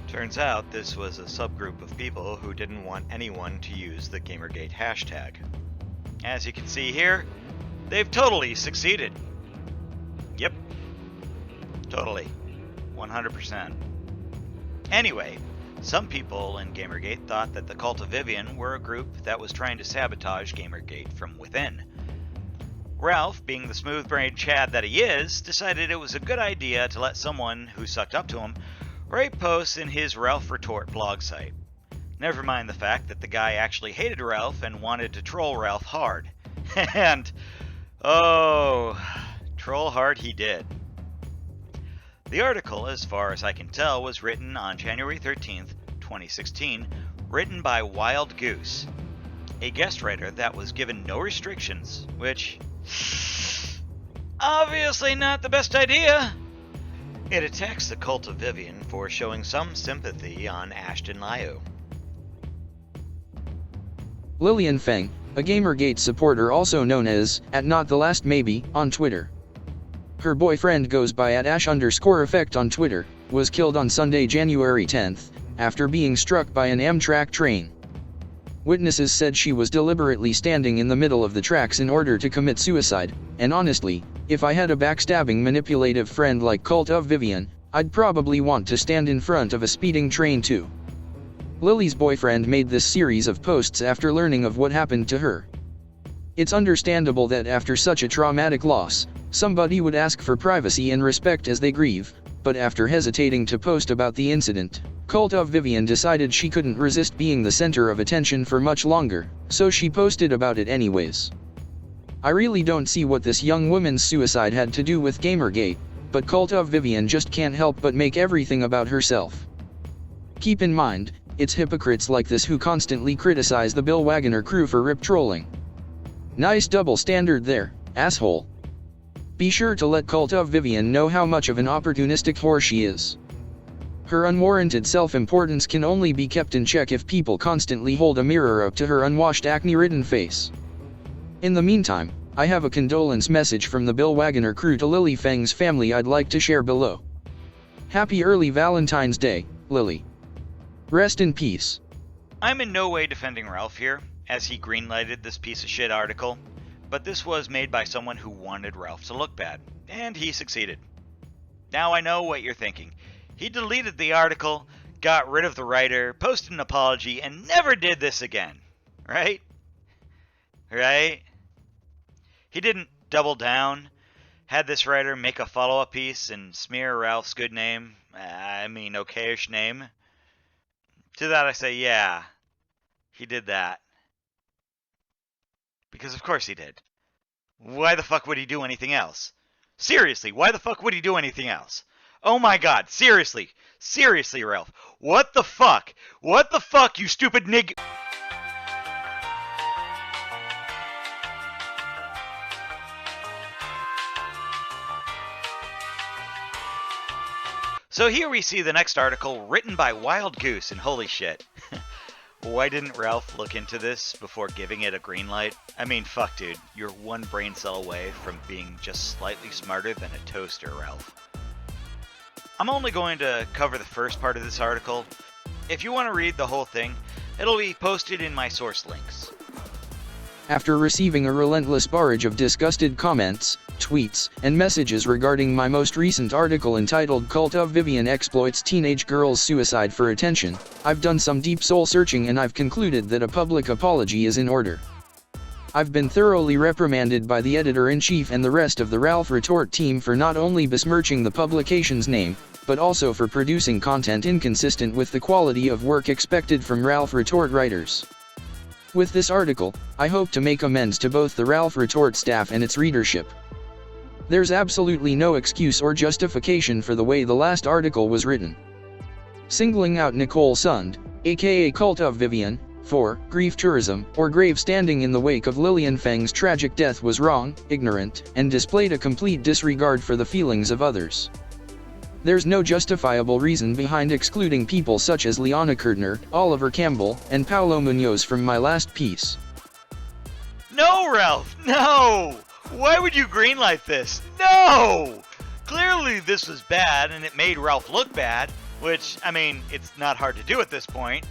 Turns out this was a subgroup of people who didn't want anyone to use the Gamergate hashtag. As you can see here, they've totally succeeded. Yep. Totally. 100%. Anyway, some people in Gamergate thought that the Cult of Vivian were a group that was trying to sabotage Gamergate from within. Ralph, being the smooth-brained Chad that he is, decided it was a good idea to let someone who sucked up to him write posts in his Ralph Retort blog site. Never mind the fact that the guy actually hated Ralph and wanted to troll Ralph hard. And, oh, troll hard he did. The article, as far as I can tell, was written on January 13th, 2016, written by Wild Goose, a guest writer that was given no restrictions, which, obviously not the best idea. It attacks the Cult of Vivian for showing some sympathy on Ashton Liu. Lillian Feng, a Gamergate supporter also known as @NotTheLastMaybe on Twitter. Her boyfriend goes by @Ash_Effect on Twitter, was killed on Sunday, January 10th, after being struck by an Amtrak train. Witnesses said she was deliberately standing in the middle of the tracks in order to commit suicide, and honestly, if I had a backstabbing manipulative friend like Cult of Vivian, I'd probably want to stand in front of a speeding train too. Lily's boyfriend made this series of posts after learning of what happened to her. It's understandable that after such a traumatic loss, somebody would ask for privacy and respect as they grieve, but after hesitating to post about the incident, Cult of Vivian decided she couldn't resist being the center of attention for much longer, so she posted about it anyways. I really don't see what this young woman's suicide had to do with Gamergate, but Cult of Vivian just can't help but make everything about herself. Keep in mind, it's hypocrites like this who constantly criticize the Bill Wagner crew for rip trolling. Nice double standard there, asshole. Be sure to let Cult of Vivian know how much of an opportunistic whore she is. Her unwarranted self-importance can only be kept in check if people constantly hold a mirror up to her unwashed acne-ridden face. In the meantime, I have a condolence message from the Bill Wagner crew to Lily Feng's family I'd like to share below. Happy early Valentine's Day, Lily. Rest in peace. I'm in no way defending Ralph here, as he greenlighted this piece of shit article, but this was made by someone who wanted Ralph to look bad, and he succeeded. Now I know what you're thinking. He deleted the article, got rid of the writer, posted an apology, and never did this again. Right? Right? He didn't double down, had this writer make a follow-up piece and smear Ralph's good name, okayish name. To that I say, yeah, he did that. Because of course he did. Why the fuck would he do anything else? Seriously, why the fuck would he do anything else? Oh my god, seriously. Seriously, Ralph. What the fuck? What the fuck, you stupid nig... So here we see the next article written by Wild Goose, and holy shit. Why didn't Ralph look into this before giving it a green light? I mean, fuck dude, you're one brain cell away from being just slightly smarter than a toaster, Ralph. I'm only going to cover the first part of this article. If you want to read the whole thing, it'll be posted in my source links. After receiving a relentless barrage of disgusted comments, tweets, and messages regarding my most recent article entitled Cult of Vivian Exploits Teenage Girl's Suicide for Attention, I've done some deep soul searching and I've concluded that a public apology is in order. I've been thoroughly reprimanded by the editor-in-chief and the rest of the Ralph Retort team for not only besmirching the publication's name, but also for producing content inconsistent with the quality of work expected from Ralph Retort writers. With this article, I hope to make amends to both the Ralph Retort staff and its readership. There's absolutely no excuse or justification for the way the last article was written. Singling out Nicole Sund, aka Cult of Vivian, for grief tourism or grave standing in the wake of Lillian Feng's tragic death was wrong, ignorant, and displayed a complete disregard for the feelings of others. There's no justifiable reason behind excluding people such as Liana Kurtner, Oliver Campbell, and Paulo Munoz from my last piece. No, Ralph, no! Why would you greenlight this? No! Clearly this was bad and it made Ralph look bad, which, I mean, it's not hard to do at this point.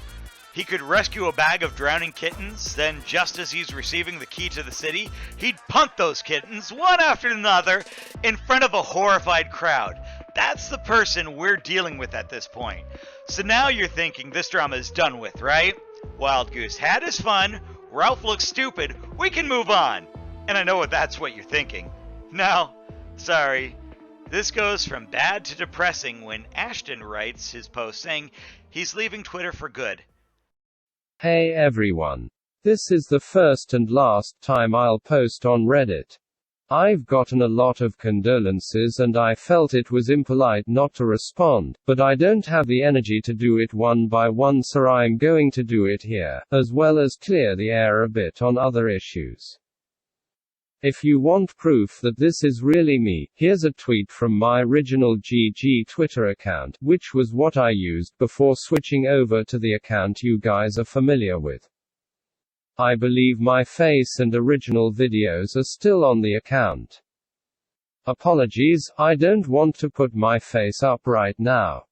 He could rescue a bag of drowning kittens, then just as he's receiving the key to the city, he'd punt those kittens, one after another, in front of a horrified crowd. That's the person we're dealing with at this point. So now you're thinking this drama is done with, right? Wild Goose had his fun, Ralph looks stupid, we can move on. And I know that's what you're thinking. No, sorry. This goes from bad to depressing when Ashton writes his post saying he's leaving Twitter for good. Hey everyone. This is the first and last time I'll post on Reddit. I've gotten a lot of condolences and I felt it was impolite not to respond, but I don't have the energy to do it one by one, so I'm going to do it here, as well as clear the air a bit on other issues. If you want proof that this is really me, here's a tweet from my original GG Twitter account, which was what I used before switching over to the account you guys are familiar with. I believe my face and original videos are still on the account. Apologies, I don't want to put my face up right now.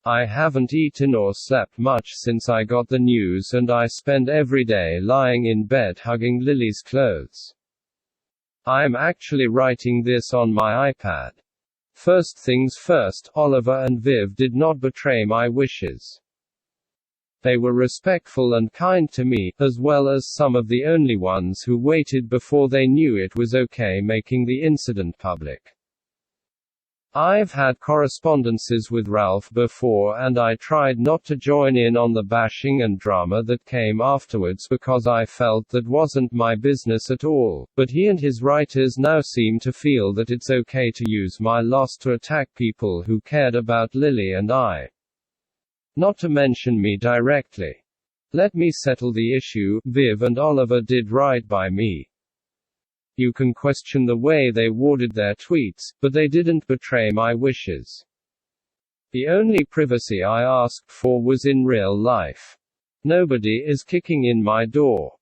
I haven't eaten or slept much since I got the news and I spend every day lying in bed hugging Lily's clothes. I'm actually writing this on my iPad. First things first, Oliver and Viv did not betray my wishes. They were respectful and kind to me, as well as some of the only ones who waited before they knew it was okay making the incident public. I've had correspondences with Ralph before, and I tried not to join in on the bashing and drama that came afterwards because I felt that wasn't my business at all, but he and his writers now seem to feel that it's okay to use my loss to attack people who cared about Lily and I. Not to mention me directly. Let me settle the issue. Viv and Oliver did right by me. You can question the way they worded their tweets, but they didn't betray my wishes. The only privacy I asked for was in real life. Nobody is kicking in my door.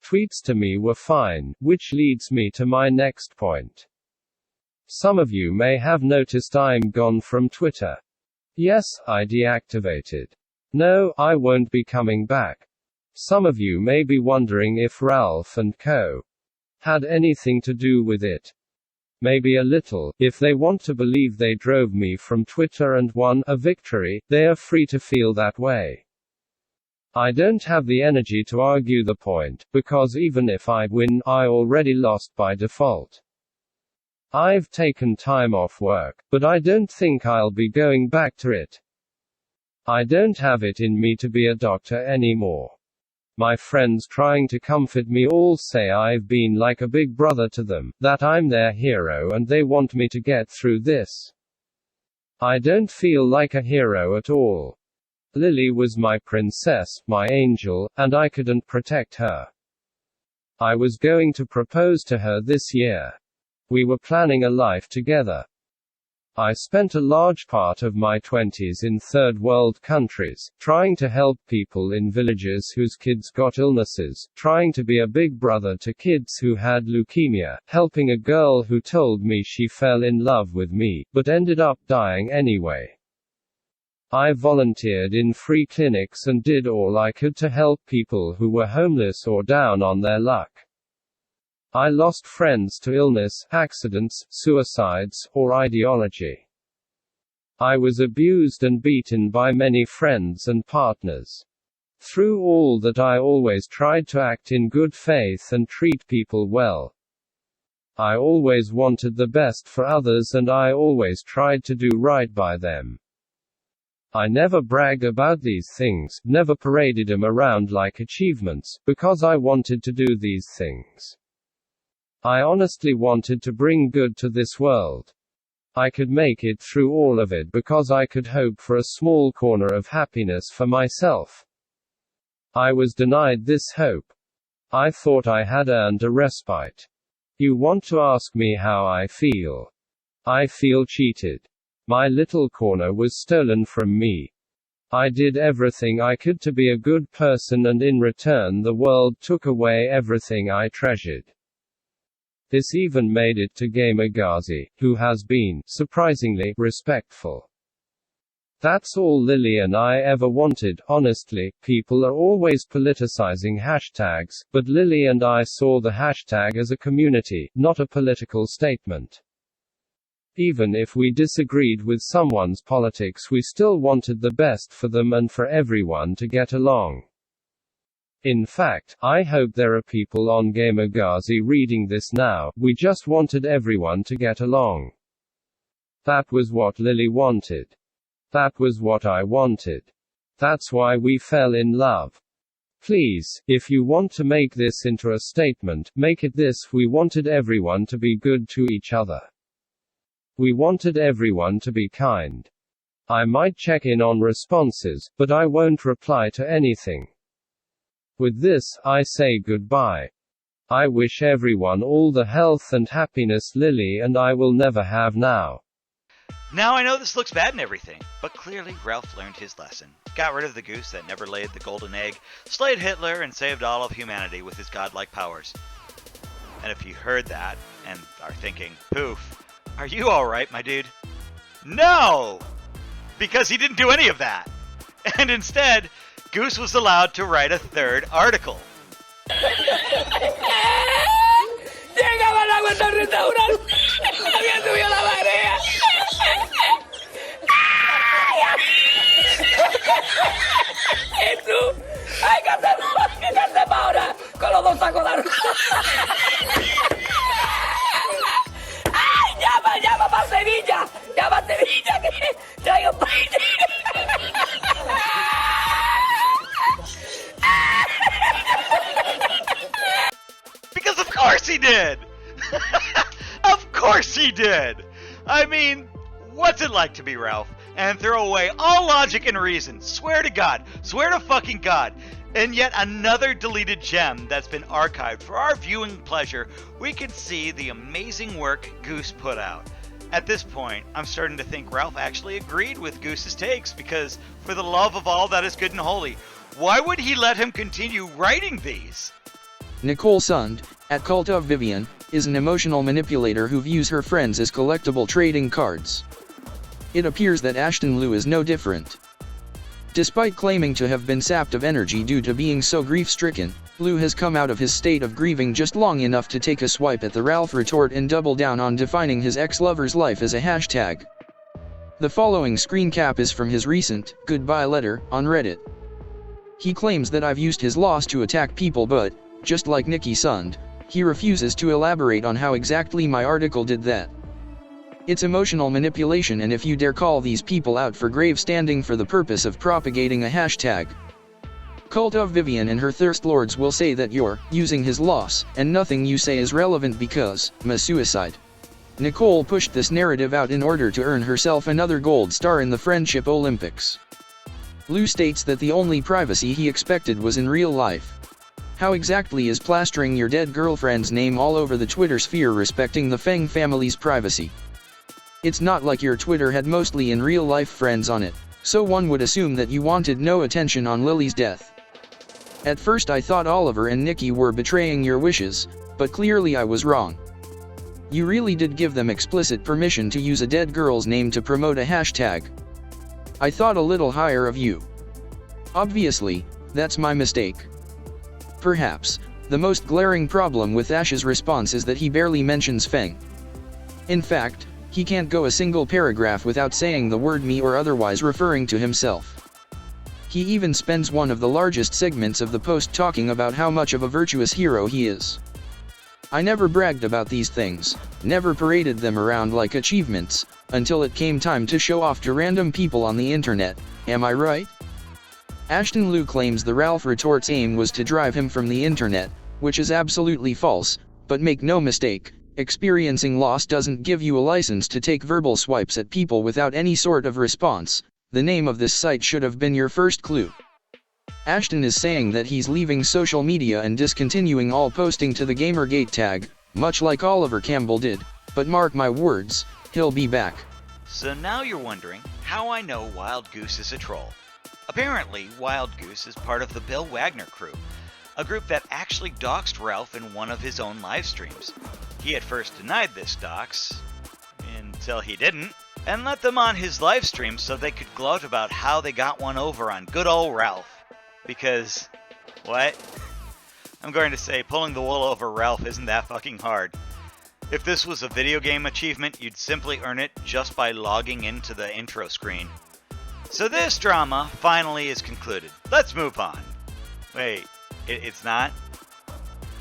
Tweets to me were fine, which leads me to my next point. Some of you may have noticed I'm gone from Twitter. Yes, I deactivated. No, I won't be coming back. Some of you may be wondering if Ralph and co. had anything to do with it. Maybe a little. If they want to believe they drove me from Twitter and won a victory, they are free to feel that way. I don't have the energy to argue the point, because even if I win, I already lost by default. I've taken time off work, but I don't think I'll be going back to it. I don't have it in me to be a doctor anymore. My friends trying to comfort me all say I've been like a big brother to them, that I'm their hero and they want me to get through this. I don't feel like a hero at all. Lily was my princess, my angel, and I couldn't protect her. I was going to propose to her this year. We were planning a life together. I spent a large part of my 20s in third world countries, trying to help people in villages whose kids got illnesses, trying to be a big brother to kids who had leukemia, helping a girl who told me she fell in love with me, but ended up dying anyway. I volunteered in free clinics and did all I could to help people who were homeless or down on their luck. I lost friends to illness, accidents, suicides, or ideology. I was abused and beaten by many friends and partners. Through all that, I always tried to act in good faith and treat people well. I always wanted the best for others and I always tried to do right by them. I never bragged about these things, never paraded them around like achievements, because I wanted to do these things. I honestly wanted to bring good to this world. I could make it through all of it because I could hope for a small corner of happiness for myself. I was denied this hope. I thought I had earned a respite. You want to ask me how I feel? I feel cheated. My little corner was stolen from me. I did everything I could to be a good person, and in return the world took away everything I treasured. This even made it to Gamergazi, who has been, surprisingly, respectful. That's all Lily and I ever wanted. Honestly, people are always politicizing hashtags, but Lily and I saw the hashtag as a community, not a political statement. Even if we disagreed with someone's politics, we still wanted the best for them and for everyone to get along. In fact, I hope there are people on Gamergazi reading this now. We just wanted everyone to get along. That was what Lily wanted. That was what I wanted. That's why we fell in love. Please, if you want to make this into a statement, make it this: we wanted everyone to be good to each other. We wanted everyone to be kind. I might check in on responses, but I won't reply to anything. With this, I say goodbye. I wish everyone all the health and happiness Lily and I will never have now. Now I know this looks bad and everything, but clearly Ralph learned his lesson. Got rid of the goose that never laid the golden egg, slayed Hitler, and saved all of humanity with his godlike powers. And if you heard that, and are thinking, poof, are you alright, my dude? No! Because he didn't do any of that. And instead, Goose was allowed to write a third article. ¡Llama para Sevilla! ¡Llama Because of course he did! Of course he did! I mean, what's it like to be Ralph and throw away all logic and reason? Swear to God, swear to fucking God. And yet another deleted gem that's been archived for our viewing pleasure, we can see the amazing work Goose put out. At this point, I'm starting to think Ralph actually agreed with Goose's takes, because for the love of all that is good and holy, why would he let him continue writing these? Nicole Sund, at Cult of Vivian, is an emotional manipulator who views her friends as collectible trading cards. It appears that Ashton Liu is no different. Despite claiming to have been sapped of energy due to being so grief-stricken, Liu has come out of his state of grieving just long enough to take a swipe at the Ralph retort and double down on defining his ex-lover's life as a hashtag. The following screen cap is from his recent goodbye letter on Reddit. He claims that I've used his loss to attack people, but, just like Nikki Sund, he refuses to elaborate on how exactly my article did that. It's emotional manipulation, and if you dare call these people out for grave standing for the purpose of propagating a hashtag. Cult of Vivian and her thirst lords will say that you're using his loss, and nothing you say is relevant because, suicide. Nicole pushed this narrative out in order to earn herself another gold star in the Friendship Olympics. Liu states that the only privacy he expected was in real life. How exactly is plastering your dead girlfriend's name all over the Twitter sphere respecting the Feng family's privacy? It's not like your Twitter had mostly in real life friends on it, so one would assume that you wanted no attention on Lily's death. At first I thought Oliver and Nikki were betraying your wishes, but clearly I was wrong. You really did give them explicit permission to use a dead girl's name to promote a hashtag. I thought a little higher of you. Obviously, that's my mistake. Perhaps, the most glaring problem with Ash's response is that he barely mentions Feng. In fact, he can't go a single paragraph without saying the word me or otherwise referring to himself. He even spends one of the largest segments of the post talking about how much of a virtuous hero he is. I never bragged about these things, never paraded them around like achievements, until it came time to show off to random people on the internet, am I right? Ashton Liu claims the Ralph retort's aim was to drive him from the internet, which is absolutely false, but make no mistake, experiencing loss doesn't give you a license to take verbal swipes at people without any sort of response. The name of this site should have been your first clue. Ashton is saying that he's leaving social media and discontinuing all posting to the Gamergate tag, much like Oliver Campbell did, but mark my words, he'll be back. So now you're wondering how I know Wild Goose is a troll. Apparently, Wild Goose is part of the Bill Wagner crew, a group that actually doxed Ralph in one of his own live streams. He at first denied this dox, until he didn't, and let them on his live stream so they could gloat about how they got one over on good old Ralph. Because, what? I'm going to say pulling the wool over Ralph isn't that fucking hard. If this was a video game achievement, you'd simply earn it just by logging into the intro screen. So this drama finally is concluded. Let's move on. Wait, it's not?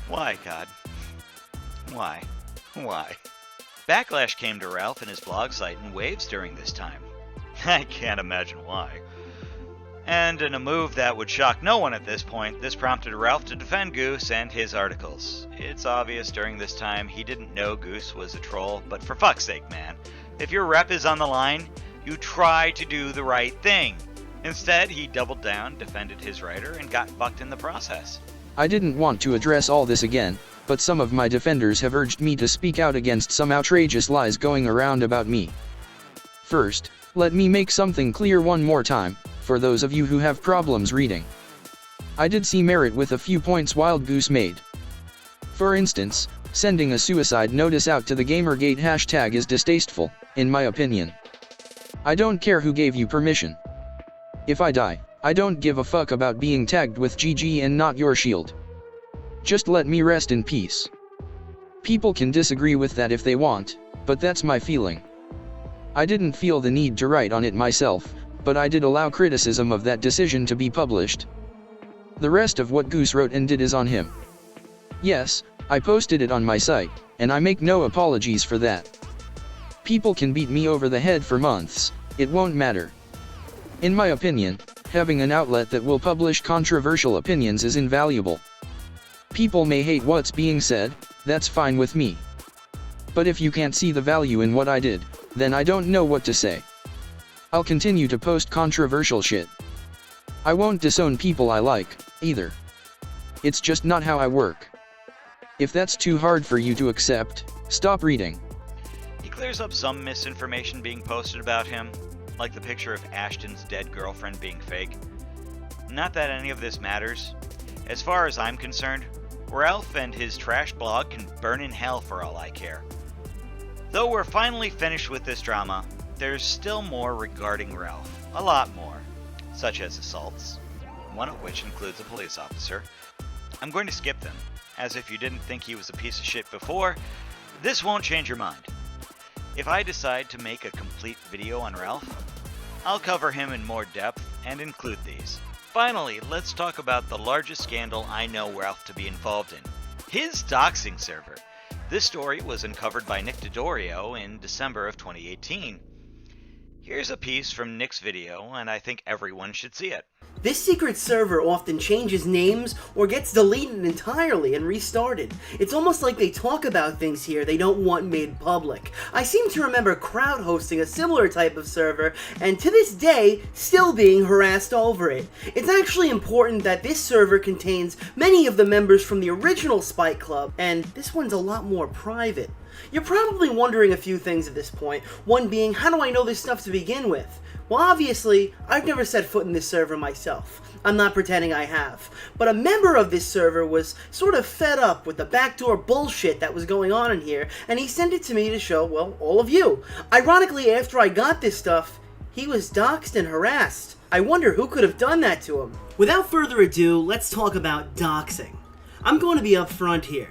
Why, God? Why? Why? Backlash came to Ralph and his blog site in waves during this time. I can't imagine why. And in a move that would shock no one at this point, this prompted Ralph to defend Goose and his articles. It's obvious during this time he didn't know Goose was a troll, but for fuck's sake, man. If your rep is on the line, you try to do the right thing. Instead, he doubled down, defended his writer, and got fucked in the process. I didn't want to address all this again, but some of my defenders have urged me to speak out against some outrageous lies going around about me. First, let me make something clear one more time, for those of you who have problems reading. I did see merit with a few points Wild Goose made. For instance, sending a suicide notice out to the Gamergate hashtag is distasteful, in my opinion. I don't care who gave you permission. If I die, I don't give a fuck about being tagged with GG and not your shield. Just let me rest in peace. People can disagree with that if they want, but that's my feeling. I didn't feel the need to write on it myself, but I did allow criticism of that decision to be published. The rest of what Goose wrote and did is on him. Yes, I posted it on my site, and I make no apologies for that. People can beat me over the head for months, it won't matter. In my opinion, having an outlet that will publish controversial opinions is invaluable. People may hate what's being said, that's fine with me. But if you can't see the value in what I did, then I don't know what to say. I'll continue to post controversial shit. I won't disown people I like, either. It's just not how I work. If that's too hard for you to accept, stop reading. He clears up some misinformation being posted about him, like the picture of Ashton's dead girlfriend being fake. Not that any of this matters. As far as I'm concerned, Ralph and his trash blog can burn in hell for all I care. Though we're finally finished with this drama, there's still more regarding Ralph. A lot more. Such as assaults, one of which includes a police officer. I'm going to skip them, as if you didn't think he was a piece of shit before, this won't change your mind. If I decide to make a complete video on Ralph, I'll cover him in more depth and include these. Finally, let's talk about the largest scandal I know Ralph to be involved in. His doxing server. This story was uncovered by Nick Dodorio in December of 2018. Here's a piece from Nick's video, and I think everyone should see it. This secret server often changes names or gets deleted entirely and restarted. It's almost like they talk about things here they don't want made public. I seem to remember Crowd hosting a similar type of server, and to this day, still being harassed over it. It's actually important that this server contains many of the members from the original Spike Club, and this one's a lot more private. You're probably wondering a few things at this point, one being, how do I know this stuff to begin with? Well, obviously, I've never set foot in this server myself. I'm not pretending I have. But a member of this server was sort of fed up with the backdoor bullshit that was going on in here, and he sent it to me to show, well, all of you. Ironically, after I got this stuff, he was doxxed and harassed. I wonder who could have done that to him. Without further ado, let's talk about doxing. I'm going to be upfront here.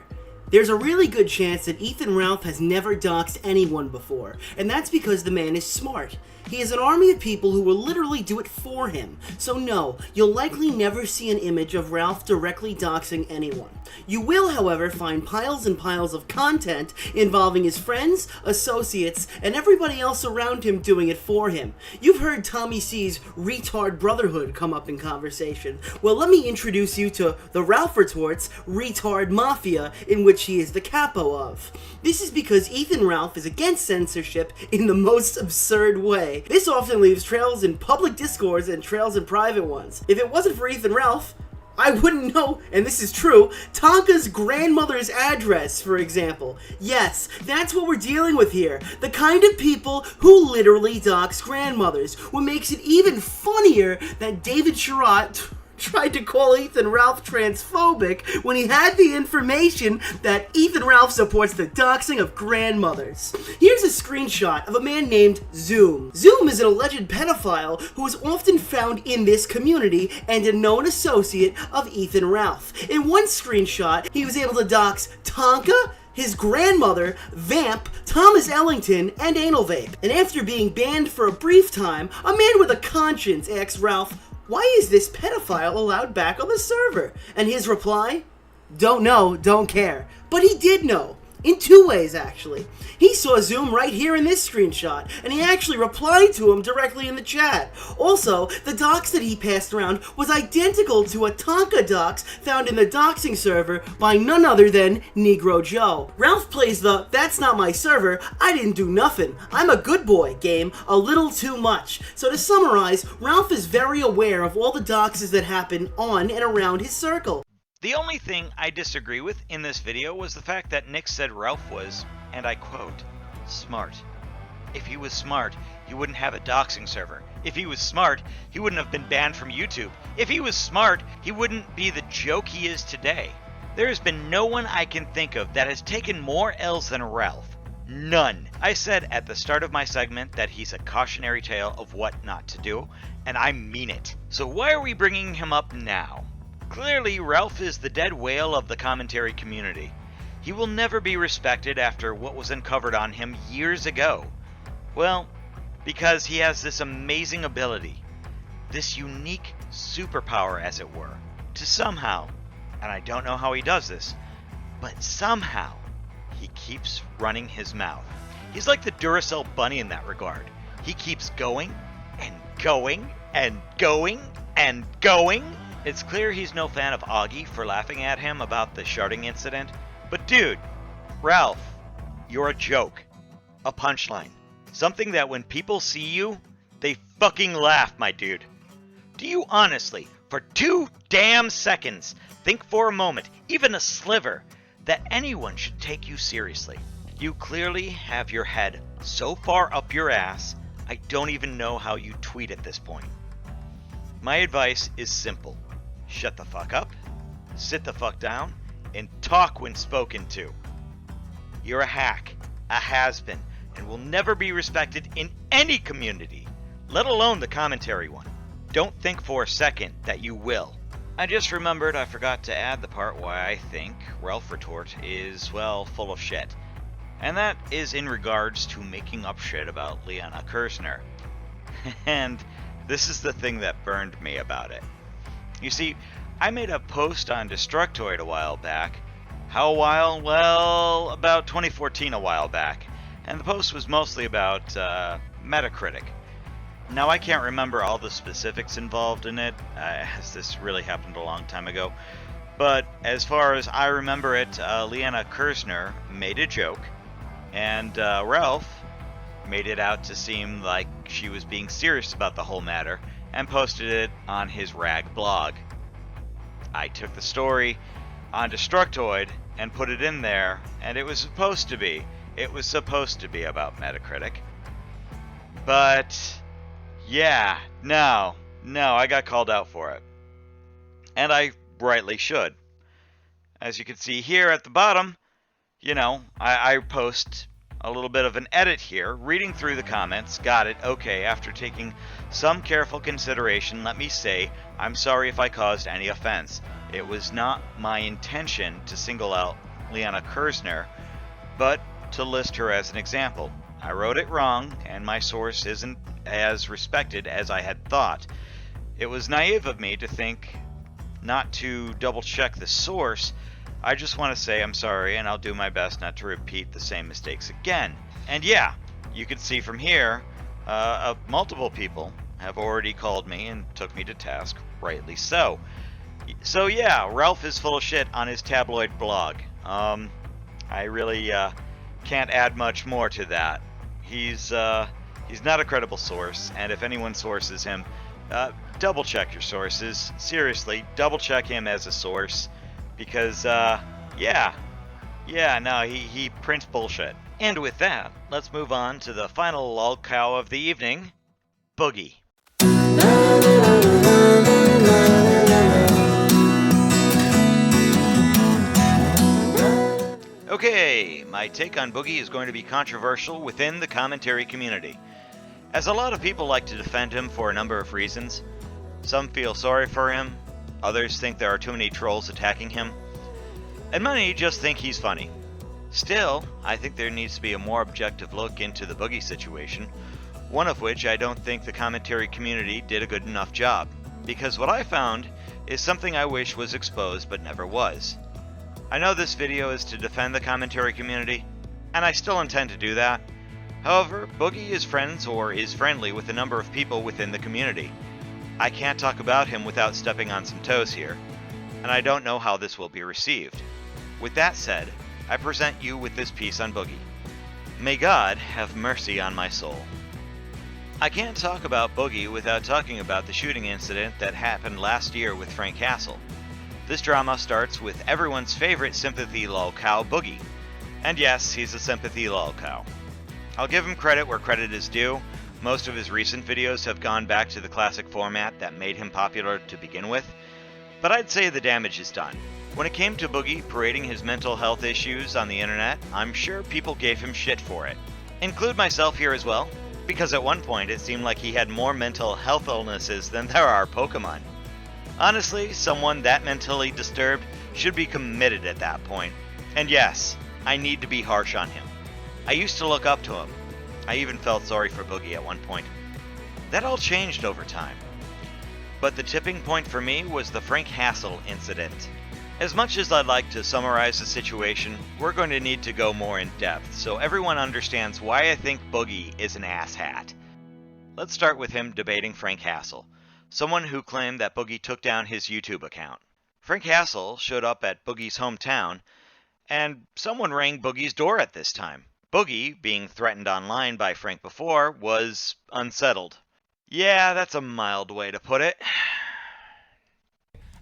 There's a really good chance that Ethan Ralph has never doxed anyone before, and that's because the man is smart. He has an army of people who will literally do it for him. So no, you'll likely never see an image of Ralph directly doxing anyone. You will, however, find piles and piles of content involving his friends, associates, and everybody else around him doing it for him. You've heard Tommy C's Retort Brotherhood come up in conversation. Well, let me introduce you to the Ralph Retort's Retard Mafia, in which he is the capo of. This is because Ethan Ralph is against censorship in the most absurd way. This often leaves trails in public discourse and trails in private ones. If it wasn't for Ethan Ralph, I wouldn't know, and this is true, Tonka's grandmother's address, for example. Yes, that's what we're dealing with here. The kind of people who literally dox grandmothers. What makes it even funnier that David Sherratt tried to call Ethan Ralph transphobic when he had the information that Ethan Ralph supports the doxing of grandmothers. Here's a screenshot of a man named Zoom. Zoom is an alleged pedophile who is often found in this community and a known associate of Ethan Ralph. In one screenshot, he was able to dox Tonka, his grandmother, Vamp, Thomas Ellington, and Anal Vape. And after being banned for a brief time, a man with a conscience asks Ralph, why is this pedophile allowed back on the server? And his reply? Don't know, don't care. But he did know. In two ways, actually. He saw Zoom right here in this screenshot, and he actually replied to him directly in the chat. Also, the dox that he passed around was identical to a Tonka dox found in the doxing server by none other than Negro Joe. Ralph plays the "that's not my server, I didn't do nothing, I'm a good boy" game a little too much. So to summarize, Ralph is very aware of all the doxes that happen on and around his circle. The only thing I disagree with in this video was the fact that Nick said Ralph was, and I quote, smart. If he was smart, he wouldn't have a doxing server. If he was smart, he wouldn't have been banned from YouTube. If he was smart, he wouldn't be the joke he is today. There has been no one I can think of that has taken more L's than Ralph. None. I said at the start of my segment that he's a cautionary tale of what not to do, and I mean it. So why are we bringing him up now? Clearly, Ralph is the dead whale of the commentary community. He will never be respected after what was uncovered on him years ago. Well, because he has this amazing ability, this unique superpower as it were, to somehow, and I don't know how he does this, but somehow he keeps running his mouth. He's like the Duracell bunny in that regard. He keeps going and going and going and going. It's clear he's no fan of Augie for laughing at him about the sharding incident. But dude, Ralph, you're a joke. A punchline. Something that when people see you, they fucking laugh, my dude. Do you honestly, for 2 damn seconds, think for a moment, even a sliver, that anyone should take you seriously? You clearly have your head so far up your ass, I don't even know how you tweet at this point. My advice is simple. Shut the fuck up, sit the fuck down, and talk when spoken to. You're a hack, a has-been, and will never be respected in any community, let alone the commentary one. Don't think for a second that you will. I just remembered I forgot to add the part why I think Ralph Retort is, well, full of shit. And that is in regards to making up shit about Liana Kersner. And this is the thing that burned me about it. You see, I made a post on Destructoid a while back. How a while? Well, about 2014 a while back. And the post was mostly about Metacritic. Now, I can't remember all the specifics involved in it, as this really happened a long time ago. But as far as I remember it, Liana Kersner made a joke, and Ralph made it out to seem like she was being serious about the whole matter, and posted it on his rag blog. I took the story on Destructoid and put it in there, and it was supposed to be about Metacritic. But yeah, no, I got called out for it. And I rightly should. As you can see here at the bottom, I post a little bit of an edit here, reading through the comments. Got it, okay, after taking some careful consideration, let me say, I'm sorry if I caused any offense. It was not my intention to single out Liana Kersner, but to list her as an example. I wrote it wrong, and my source isn't as respected as I had thought. It was naive of me to think not to double check the source. I just want to say I'm sorry, and I'll do my best not to repeat the same mistakes again. And yeah, you can see from here, multiple people have already called me and took me to task, rightly so. So yeah, Ralph is full of shit on his tabloid blog. I really can't add much more to that. He's not a credible source, and if anyone sources him, double check your sources. Seriously, double check him as a source, because he prints bullshit. And with that, let's move on to the final lol cow of the evening, Boogie. Okay, my take on Boogie is going to be controversial within the commentary community, as a lot of people like to defend him for a number of reasons. Some feel sorry for him, others think there are too many trolls attacking him, and many just think he's funny. Still, I think there needs to be a more objective look into the Boogie situation, one of which I don't think the commentary community did a good enough job, because what I found is something I wish was exposed but never was. I know this video is to defend the commentary community, and I still intend to do that. However, Boogie is friends or is friendly with a number of people within the community. I can't talk about him without stepping on some toes here, and I don't know how this will be received. With that said, I present you with this piece on Boogie. May God have mercy on my soul. I can't talk about Boogie without talking about the shooting incident that happened last year with Frank Castle. This drama starts with everyone's favorite sympathy lol cow, Boogie. And yes, he's a sympathy lol cow. I'll give him credit where credit is due. Most of his recent videos have gone back to the classic format that made him popular to begin with, but I'd say the damage is done. When it came to Boogie parading his mental health issues on the internet, I'm sure people gave him shit for it. Include myself here as well, because at one point it seemed like he had more mental health illnesses than there are Pokemon. Honestly, someone that mentally disturbed should be committed at that point. And yes, I need to be harsh on him. I used to look up to him. I even felt sorry for Boogie at one point. That all changed over time. But the tipping point for me was the Frank Castle incident. As much as I'd like to summarize the situation, we're going to need to go more in depth so everyone understands why I think Boogie is an asshat. Let's start with him debating Frank Hassel, someone who claimed that Boogie took down his YouTube account. Frank Hassel showed up at Boogie's hometown, and someone rang Boogie's door at this time. Boogie, being threatened online by Frank before, was unsettled. Yeah, that's a mild way to put it.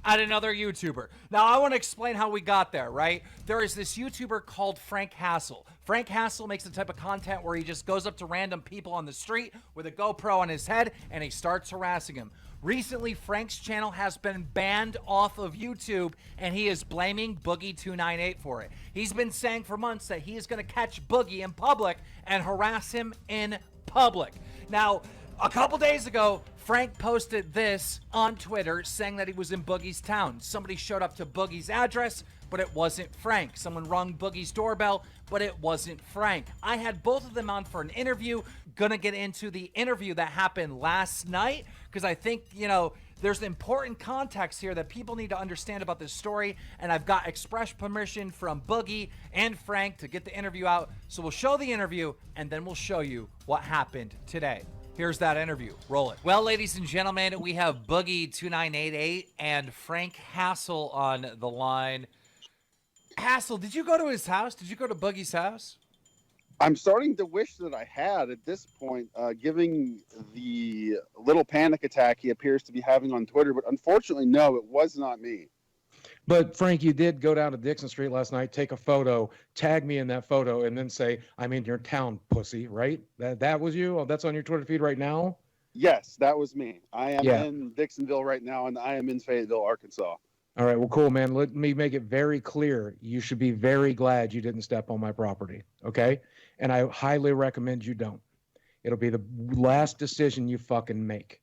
At another YouTuber. Now, I want to explain how we got there, right? There is this YouTuber called Frank Hassel. Frank Hassel makes the type of content where he just goes up to random people on the street with a GoPro on his head and he starts harassing them. Recently, Frank's channel has been banned off of YouTube and he is blaming Boogie298 for it. He's been saying for months that he is going to catch Boogie in public and harass him in public. Now, a couple days ago, Frank posted this on Twitter saying that he was in Boogie's town. Somebody showed up to Boogie's address, but it wasn't Frank. Someone rung Boogie's doorbell, but it wasn't Frank. I had both of them on for an interview. Gonna get into the interview that happened last night because I think, there's important context here that people need to understand about this story, and I've got express permission from Boogie and Frank to get the interview out. So we'll show the interview, and then we'll show you what happened today. Here's that interview. Roll it. Well, ladies and gentlemen, we have Boogie2988 and Frank Hassel on the line. Hassel, did you go to his house? Did you go to Boogie's house? I'm starting to wish that I had at this point, given the little panic attack he appears to be having on Twitter. But unfortunately, no, it was not me. But Frank, you did go down to Dixon Street last night, take a photo, tag me in that photo, and then say, "I'm in your town, pussy." Right? That was you. Oh, that's on your Twitter feed right now. Yes, that was me. I am in Dixonville right now, and I am in Fayetteville, Arkansas. All right. Well, cool, man. Let me make it very clear. You should be very glad you didn't step on my property. Okay? And I highly recommend you don't. It'll be the last decision you fucking make.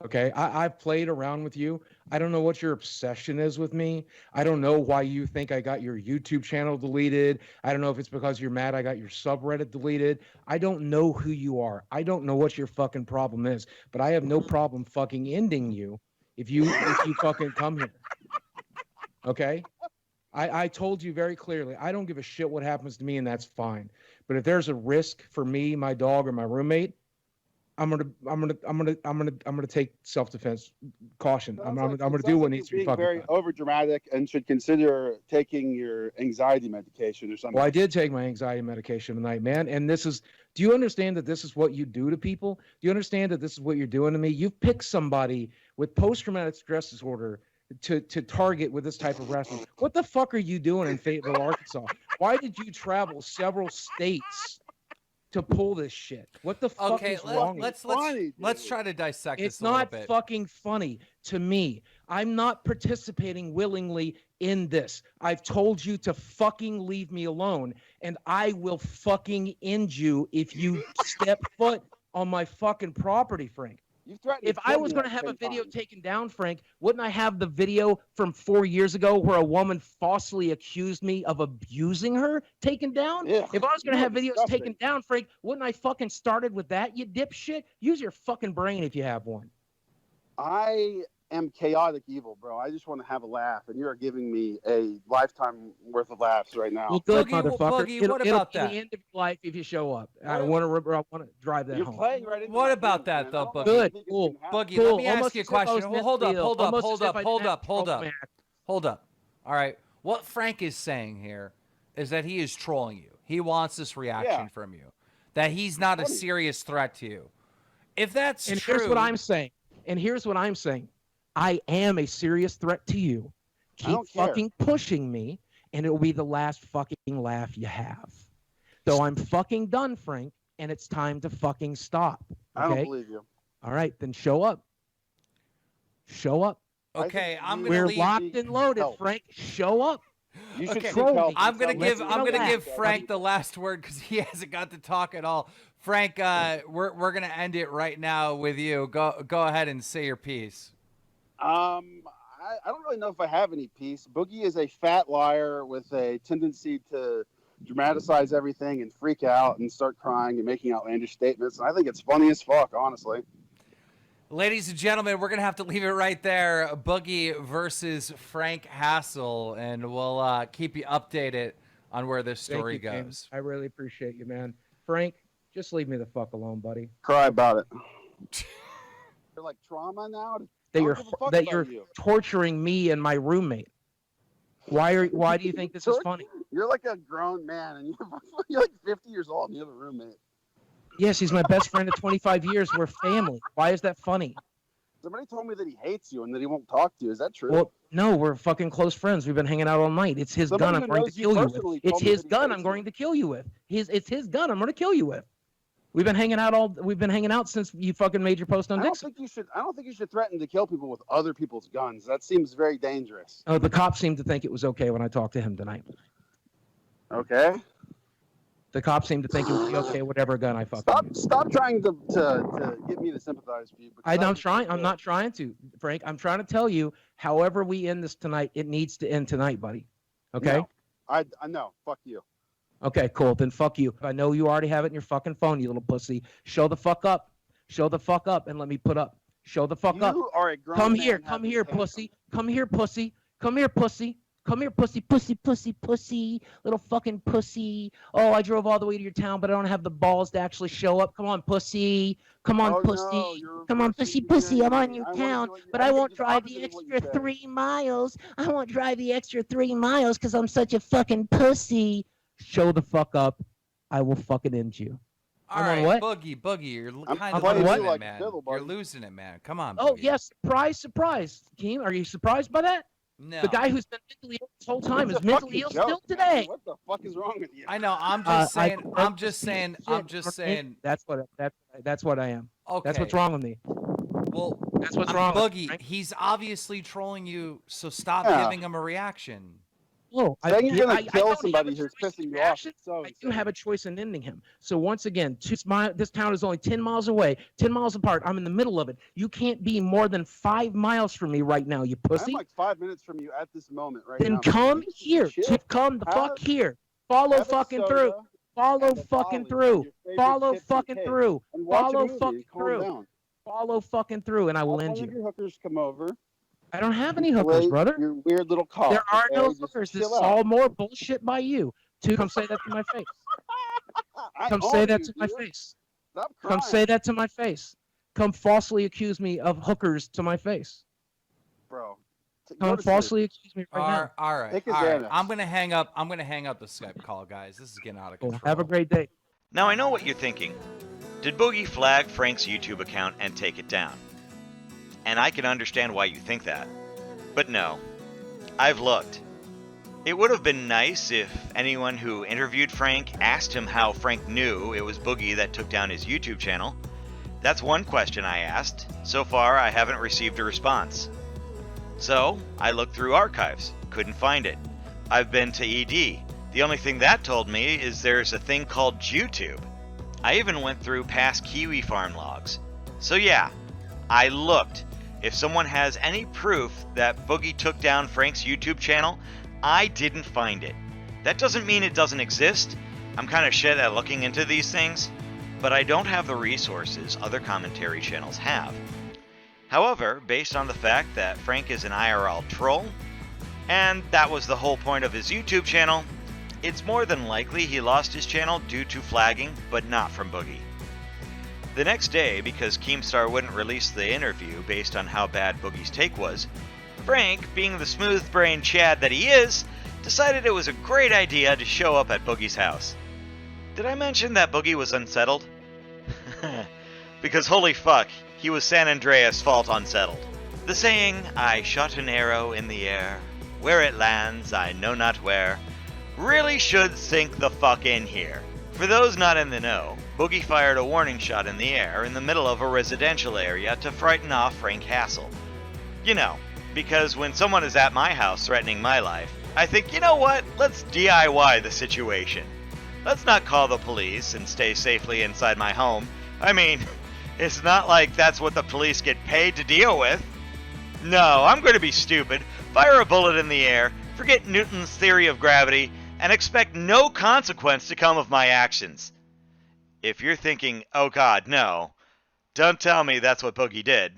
Okay, I've played around with you. I don't know what your obsession is with me. I don't know why you think I got your YouTube channel deleted. I don't know if it's because you're mad I got your subreddit deleted. I don't know who you are. I don't know what your fucking problem is. But I have no problem fucking ending you if you fucking come here. Okay? I told you very clearly, I don't give a shit what happens to me, and that's fine. But if there's a risk for me, my dog, or my roommate, I'm gonna take self-defense caution. I'm gonna do what needs to be fucking very done. over dramatic and should consider taking your anxiety medication or something. Well, I did take my anxiety medication tonight, man. And do you understand that this is what you do to people? Do you understand that this is what you're doing to me? You've picked somebody with post-traumatic stress disorder to target with this type of wrestling. What the fuck are you doing in Fayetteville, Arkansas? Why did you travel several states to pull this shit? What the fuck is wrong with you? Let's try to dissect It's this a little not bit. fucking funny to me. I'm not participating willingly in this. I've told you to fucking leave me alone, and I will fucking end you if you step foot on my fucking property, Frank. If I was going to have a video taken down, Frank, wouldn't I have the video from 4 years ago where a woman falsely accused me of abusing her taken down? Yeah. If I was going to have videos Disgusting. taken down, Frank, wouldn't I fucking started with that, you dipshit? Use your fucking brain if you have one. I am chaotic evil, bro. I just want to have a laugh, and you're giving me a lifetime worth of laughs right now. Well, good, Boogie, motherfucker. Boogie, it'll what about be that? the end of your life if you show up. I want to drive that You're home. playing right into What my about feelings, that, man. though, I don't Boogie? Good, think it's cool. gonna happen. Boogie, Cool. let me ask Almost you a as if I was question. Well, hold up, mentally hold ill. up, Almost hold as if up, I hold didn't up, have hold up, man. hold up. All right. What Frank is saying here is that he is trolling you. He wants this reaction from you. That he's not a serious threat to you. If that's And true, here's what I'm saying. I am a serious threat to you. I Keep don't care. fucking pushing me, and it will be the last fucking laugh you have. So I'm fucking done, Frank, and it's time to fucking stop. I don't Okay? believe you. All right, then show up. Show up. okay, I'm gonna We're leave. locked and loaded, Frank. Show up. You should Okay. seek help. I'm gonna Let's give relax. Frank the last word because he hasn't got to talk at all. Frank, we're gonna end it right now with you. Go ahead and say your piece. I don't really know if I have any peace. Boogie is a fat liar with a tendency to dramatize everything and freak out and start crying and making outlandish statements. And I think it's funny as fuck, honestly. Ladies and gentlemen, we're going to have to leave it right there. Boogie versus Frank Hassel, and we'll keep you updated on where this story Thank you, goes. James. I really appreciate you, man. Frank, just leave me the fuck alone, buddy. Cry about it. You're like trauma now? That you're torturing me and my roommate. Why do you think this is funny? You're like a grown man, and you're like 50 years old, and you have a roommate. Yes, he's my best friend of 25 years. We're family. Why is that funny? Somebody told me that he hates you and that he won't talk to you. Is that true? Well, no, we're fucking close friends. We've been hanging out all night. It's his gun I'm going to kill you with. It's his gun I'm going to kill you with. It's his gun I'm going to kill you with. We've been hanging out since you fucking made your post on Dixon. I don't think you should threaten to kill people with other people's guns. That seems very dangerous. Oh, the cops seemed to think it was okay when I talked to him tonight. Okay. The cops seem to think it would be okay, whatever gun I fucking use. Stop trying to get me to sympathize with you. I'm not trying to, Frank. I'm trying to tell you, however we end this tonight, it needs to end tonight, buddy. Okay? No, I know. Fuck you. Okay, cool. Then fuck you. I know you already have it in your fucking phone, you little pussy. Show the fuck up. Show the fuck up and let me put up. Show the fuck up. You are a grown Come man. here, pussy. Come here, pussy. Come here, pussy. Come here, pussy, pussy, pussy, pussy, little fucking pussy. Oh, I drove all the way to your town, but I don't have the balls to actually show up. Come on, pussy. Come on, pussy. Come on, pussy, pussy. I'm on your town, but I won't drive the extra 3 miles. I won't drive the extra 3 miles because I'm such a fucking pussy. Show the fuck up. I will fucking end you. All right, what? Boogie, you're kind of I'm losing what? it, man. You're losing it, man. Come on, Oh, Boogie. yes. Surprise. Keem, are you surprised by that? No. The guy who's been mentally ill this whole time is It's a mentally fucking ill joke, still man. today. What the fuck is wrong with you? I know. I'm just saying. I'm just saying. That's what I am. Okay. That's what's wrong with me. Well, that's what's wrong with me, Boogie, right? he's obviously trolling you, so stop Yeah. giving him a reaction. Oh, Saying you're gonna kill don't somebody have a who's choice pissing in you off. reaction. I do have a choice in ending him. So once again, this town is only 10 miles away, 10 miles apart. I'm in the middle of it. You can't be more than 5 miles from me right now, you pussy. I'm like 5 minutes from you at this moment right Then now. come This is here. shit. Come the Have- fuck here. Follow have a fucking soda through. Follow and a fucking Dolly through. and your favorite Follow chips and fucking cake. through. And watch a Follow movie. fucking Calm through. down. Follow fucking through, and I will Have end one of you. your hookers come over. I don't have any hookers, Wait, brother. Your weird little cough. There are no okay? Just hookers. This is chill out. all more bullshit by you. Come say that to my face. Come say that to my face. Stop Come say that to my face. Come falsely accuse me of hookers to my face. Bro. Come falsely accuse me right now. All right. Take a All right. Xanax. I'm gonna hang up the Skype call, guys. This is getting out of control. Have a great day. Now I know what you're thinking. Did Boogie flag Frank's YouTube account and take it down? And I can understand why you think that. But no. I've looked. It would have been nice if anyone who interviewed Frank asked him how Frank knew it was Boogie that took down his YouTube channel. That's one question I asked. So far, I haven't received a response. So, I looked through archives. Couldn't find it. I've been to ED. The only thing that told me is there's a thing called YouTube. I even went through past Kiwi Farm logs. So yeah, I looked. If someone has any proof that Boogie took down Frank's YouTube channel, I didn't find it. That doesn't mean it doesn't exist. I'm kind of shit at looking into these things, but I don't have the resources other commentary channels have. However, based on the fact that Frank is an IRL troll, and that was the whole point of his YouTube channel, it's more than likely he lost his channel due to flagging, but not from Boogie. The next day, because Keemstar wouldn't release the interview based on how bad Boogie's take was, Frank, being the smooth-brained Chad that he is, decided it was a great idea to show up at Boogie's house. Did I mention that Boogie was unsettled? Because holy fuck, he was San Andreas' fault unsettled. The saying, I shot an arrow in the air, where it lands I know not where, really should sink the fuck in here. For those not in the know, Boogie fired a warning shot in the air in the middle of a residential area to frighten off Frank Hassel. You know, because when someone is at my house threatening my life, I think, you know what, let's DIY the situation. Let's not call the police and stay safely inside my home. I mean, it's not like that's what the police get paid to deal with. No, I'm going to be stupid, fire a bullet in the air, forget Newton's theory of gravity, and expect no consequence to come of my actions. If you're thinking, oh god, no, Don't tell me that's what Boogie did.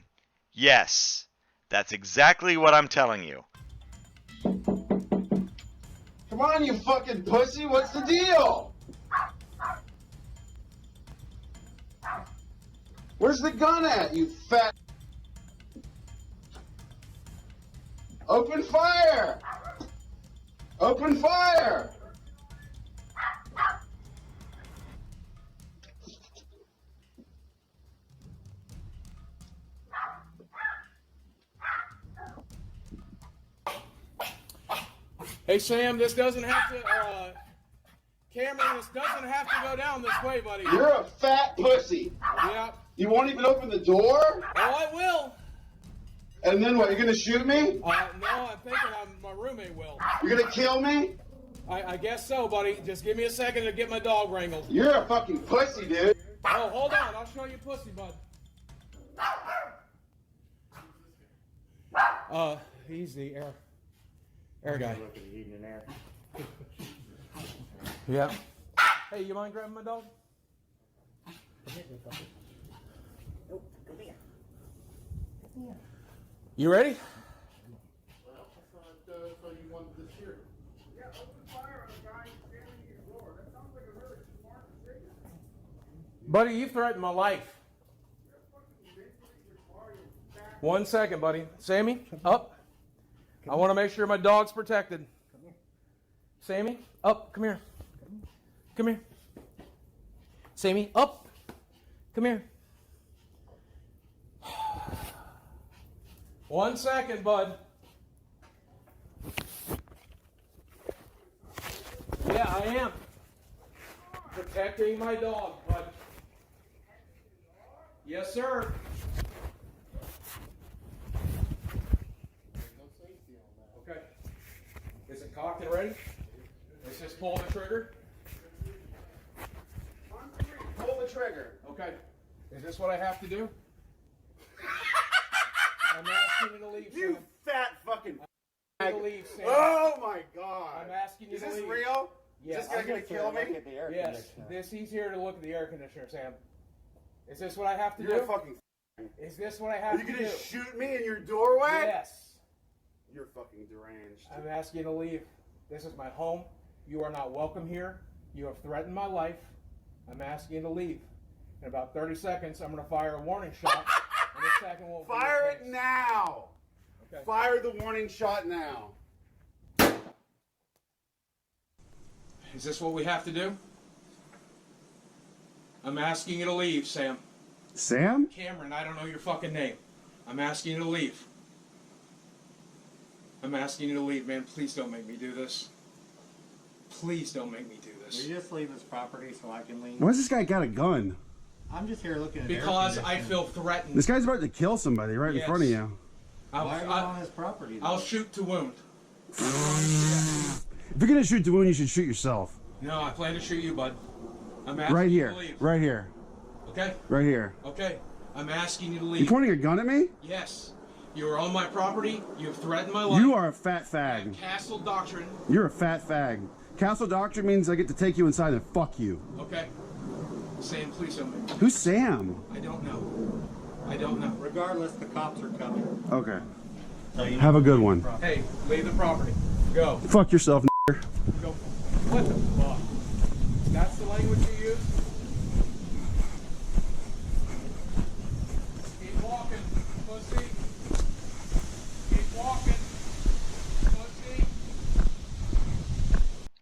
Yes, that's exactly what I'm telling you. Come on, you fucking pussy, what's the deal? Where's the gun at, you fat... Open fire! Open fire! Hey, Sam, this doesn't have to, Cameron, this doesn't have to go down this way, buddy. You're a fat pussy. Yeah. You won't even open the door? Oh, I will. And then what, you're gonna shoot me? No, I'm thinking my roommate will. You're gonna kill me? I guess so, buddy. Just give me a second to get my dog wrangled. You're a fucking pussy, dude. Oh, hold on. I'll show you pussy, bud. He's the air guy. Yeah. Hey, you mind grabbing my dog? You ready? Buddy, you threatened my life. 1 second, buddy. Sammy, up. I want to make sure my dog's protected. Sammy, up. Come here. Come here. Sammy, up. Come here. 1 second, bud. Yeah, I am. Protecting my dog, bud. Yes, sir. Okay. Is it cocked and ready? Let's just pull the trigger. Pull the trigger. Okay. Is this what I have to do? I'm asking you to leave, You Sam. fat fucking... I'm asking you to leave, Sam. Oh my god. I'm asking you Is to this leave. real? Yes. Is this guy gonna kill me? Yes. He's here to look at the air conditioner, Sam. Is this what I have to You're do? a fucking... Is this what I Are have you to gonna do? shoot me in your doorway? Yes. You're fucking deranged. I'm asking you to leave. This is my home. You are not welcome here. You have threatened my life. I'm asking you to leave. In about 30 seconds, I'm going to fire a warning shot. And the second won't be Fire your it face. now! Okay. Fire the warning shot now. Is this what we have to do? I'm asking you to leave, Sam. Sam? Cameron, I don't know your fucking name. I'm asking you to leave. I'm asking you to leave, man. Please don't make me do this. Please don't make me do this. Will you just leave this property so I can leave? Why's this guy got a gun? I'm just here looking at Because air I conditioning. feel threatened. This guy's about to kill somebody right in Yes. front of you. I'll, Why are you I'll- on his property? then? I'll shoot to wound. If you're gonna shoot Dwayne, you should shoot yourself. No, I plan to shoot you, bud. I'm asking Right you here. to leave. Right here. Okay? Right here. Okay. I'm asking you to You leave. pointing a gun at me? Yes. You are on my property. You have threatened my life. You are a fat fag. Castle doctrine. You're a fat fag. Castle Doctrine means I get to take you inside and fuck you. Okay. Sam, please don't make me. Who's Sam? I don't know. I don't know. Regardless, the cops are coming. Okay. So you Have a good one. Hey, leave the property. Go. Fuck yourself, n***er. Go. What the fuck? That's the language you use? Keep walking, pussy. Keep walking, pussy.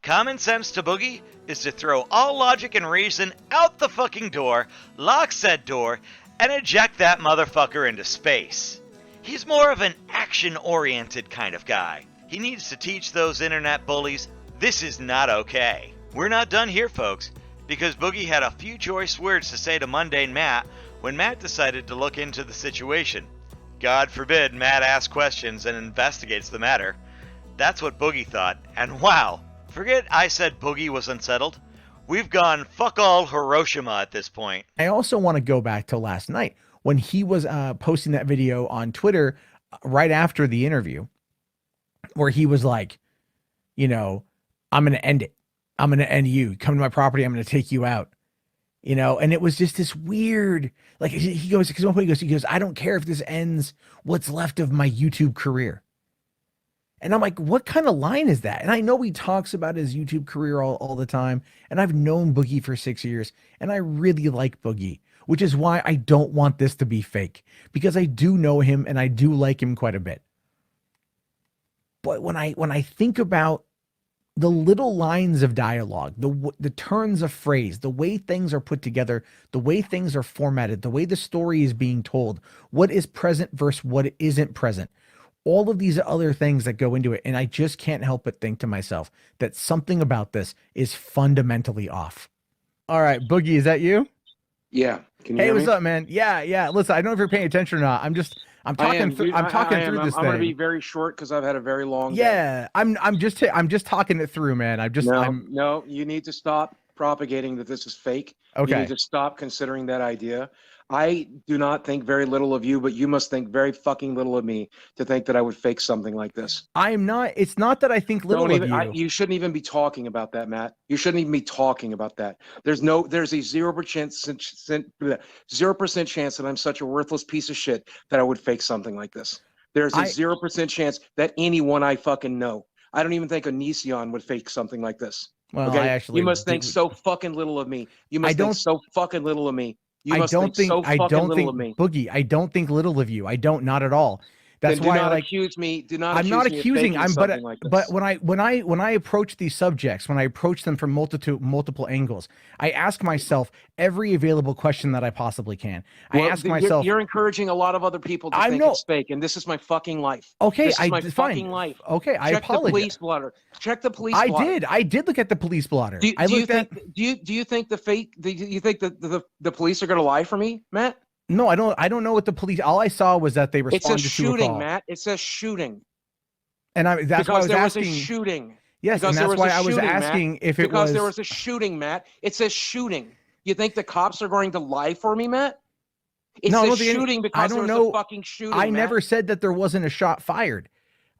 Common sense to Boogie is to throw all logic and reason out the fucking door, lock said door, and eject that motherfucker into space. He's more of an action-oriented kind of guy. He needs to teach those internet bullies this is not okay. We're not done here, folks, because Boogie had a few choice words to say to mundane Matt when Matt decided to look into the situation. God forbid Matt asks questions and investigates the matter. That's what Boogie thought, and wow, forget I said Boogie was unsettled. We've gone fuck all Hiroshima at this point. I also want to go back to last night when he was posting that video on Twitter right after the interview where he was like, you know, I'm going to end it. I'm going to end you. Come to my property. I'm going to take you out. you know, and it was just this weird, like he goes, because one point he goes, I don't care if this ends what's left of my YouTube career. And I'm like, what kind of line is that? And I know he talks about his YouTube career all the time. And I've known Boogie for 6 years and I really like Boogie, which is why I don't want this to be fake, because I do know him and I do like him quite a bit. But when I think about the little lines of dialogue, the turns of phrase, the way things are put together, the way things are formatted, the way the story is being told, what is present versus what isn't present, all of these other things that go into it. And I just can't help but think to myself that something about this is fundamentally off. All right, Boogie, is that you? Yeah. Can you Hey, hear what's me? up, man? Yeah. Listen, I don't know if you're paying attention or not. I'm talking through this I'm going to be thing. very short because I've had a very long day. Yeah, I'm just talking it through, man. No, you need to stop propagating that this is fake. Okay. You need to stop considering that idea. I do not think very little of you, but you must think very fucking little of me to think that I would fake something like this. I'm not. It's not that I think little of you. You shouldn't even be talking about that, Matt. You shouldn't even be talking about that. There's a 0% chance that I'm such a worthless piece of shit that I would fake something like this. There's a 0% chance that anyone I fucking know. I don't even think Onision would fake something like this. Well, okay? You must think so fucking little of me. You must think so fucking little of me. You must think so fucking little of me. Boogie, I don't think little of you. I don't, not at all. That's Then do why not I like. accuse me. Do not. I'm not accuse me of accusing. faking something like this. But when I approach these subjects, when I approach them from multiple angles, I ask myself every available question that I possibly can. Well, I ask myself. You're encouraging a lot of other people to think it's fake, and this is my fucking life. Okay, this is my fine. fucking life. Okay, I Check apologize. the police blotter. Check the police blotter. I did look at the police blotter. Do you think the fake? Do you think that the police are going to lie for me, Matt? No, I don't know what the police. All I saw was that they responded It says shooting, to a call. Matt. It says shooting. And that's why I was there asking. was a shooting. Yes, because and that's why I was shooting, asking Matt. if it because was. there was a shooting, Matt. It says shooting. You think the cops are going to lie for me, Matt? It says shooting because there was a fucking shooting. I Matt. never said that there wasn't a shot fired.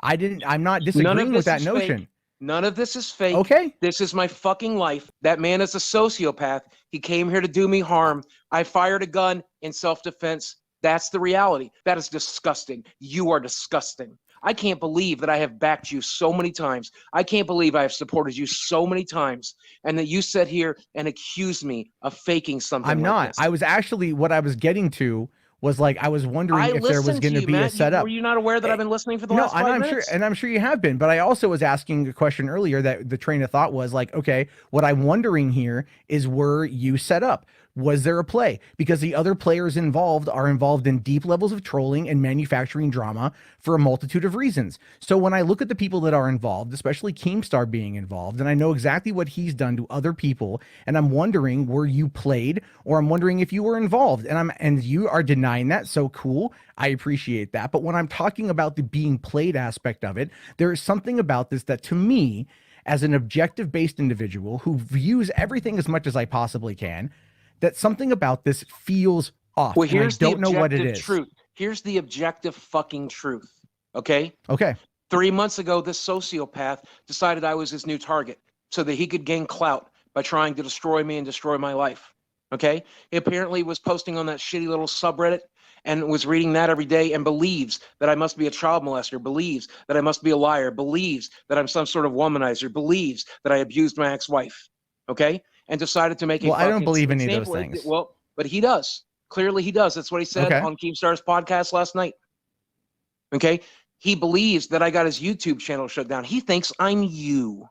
I'm not disagreeing with that notion. Fake. None of this is fake. Okay. This is my fucking life. That man is a sociopath. He came here to do me harm. I fired a gun in self-defense. That's the reality. That is disgusting. You are disgusting. I can't believe that I have backed you so many times. I can't believe I have supported you so many times, and that you sit here and accuse me of faking something. I'm not. This. I was actually, what I was getting to was like, I was wondering if there was going to be Matt. a setup. Were you not aware that I've been listening for the last 5 minutes? I'm sure you have been, but I also was asking a question earlier that the train of thought was like, okay, what I'm wondering here is, were you set up? Was there a play? Because the other players involved are involved in deep levels of trolling and manufacturing drama for a multitude of reasons. So when I look at the people that are involved, especially Keemstar being involved, and I know exactly what he's done to other people, and I'm wondering, were you played, or I'm wondering if you were involved, and you are denying that. So cool. I appreciate that. But when I'm talking about the being played aspect of it, there is something about this that, to me, as an objective based individual who views everything as much as I possibly can, that something about this feels off. Well, here's I don't know what it is. Truth. Here's the objective fucking truth. Okay? Okay. 3 months ago, this sociopath decided I was his new target so that he could gain clout by trying to destroy me and destroy my life. Okay? He apparently was posting on that shitty little subreddit and was reading that every day and believes that I must be a child molester, believes that I must be a liar, believes that I'm some sort of womanizer, believes that I abused my ex-wife. Okay? And decided to make a I don't believe any of those things. Well, but he does. Clearly he does. That's what he said on Keemstar's podcast last night. Okay? He believes that I got his YouTube channel shut down. He thinks I'm you.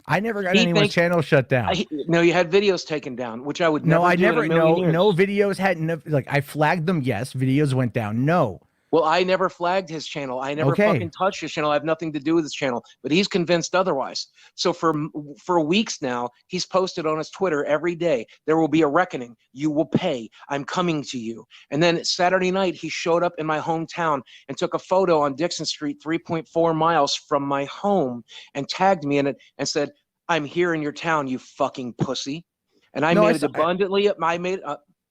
I never got anyone's channel shut down. No, you had videos taken down, which I would never do. No, I never. In a million years. No videos had. Like, I flagged them. Yes, videos went down. No. Well, I never flagged his channel. I never fucking touched his channel. I have nothing to do with his channel, but he's convinced otherwise. So for weeks now, he's posted on his Twitter every day, there will be a reckoning. You will pay. I'm coming to you. And then Saturday night, he showed up in my hometown and took a photo on Dixon Street, 3.4 miles from my home, and tagged me in it and said, "I'm here in your town, you fucking pussy." And I made it abundantly.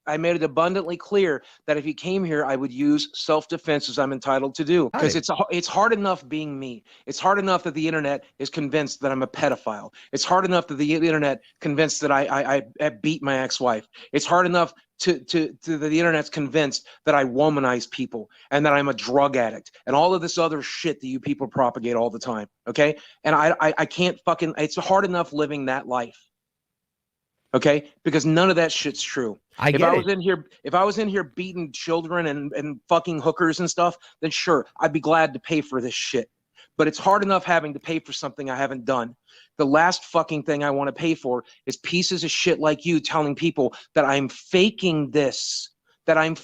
it abundantly clear that if he came here, I would use self-defense as I'm entitled to do. Because it's hard enough being me. It's hard enough that the internet is convinced that I'm a pedophile. It's hard enough that the internet convinced that I beat my ex-wife. It's hard enough to the internet's convinced that I womanize people and that I'm a drug addict and all of this other shit that you people propagate all the time. Okay, and I can't fucking. It's hard enough living that life. Okay, because none of that shit's true. If I was in here beating children and fucking hookers and stuff, then sure, I'd be glad to pay for this shit. But it's hard enough having to pay for something I haven't done. The last fucking thing I want to pay for is pieces of shit like you telling people that I'm faking this, that I'm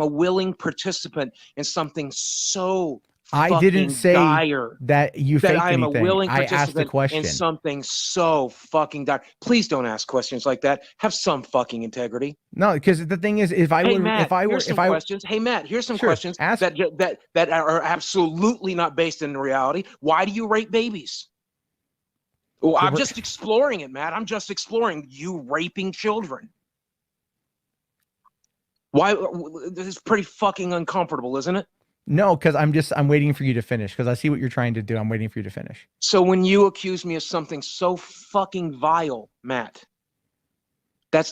a willing participant in something so I didn't say dire, that you faked that I am anything. a willing I asked the participant question. in something so fucking dire. Please don't ask questions like that. Have some fucking integrity. No, because the thing is, if I were, questions. Hey Matt, here's some questions that are absolutely not based in reality. Why do you rape babies? Well, I'm just exploring it, Matt. I'm just exploring you raping children. Why? This is pretty fucking uncomfortable, isn't it? No, because I'm waiting for you to finish, because I see what you're trying to do. I'm waiting for you to finish. So when you accuse me of something so fucking vile, Matt,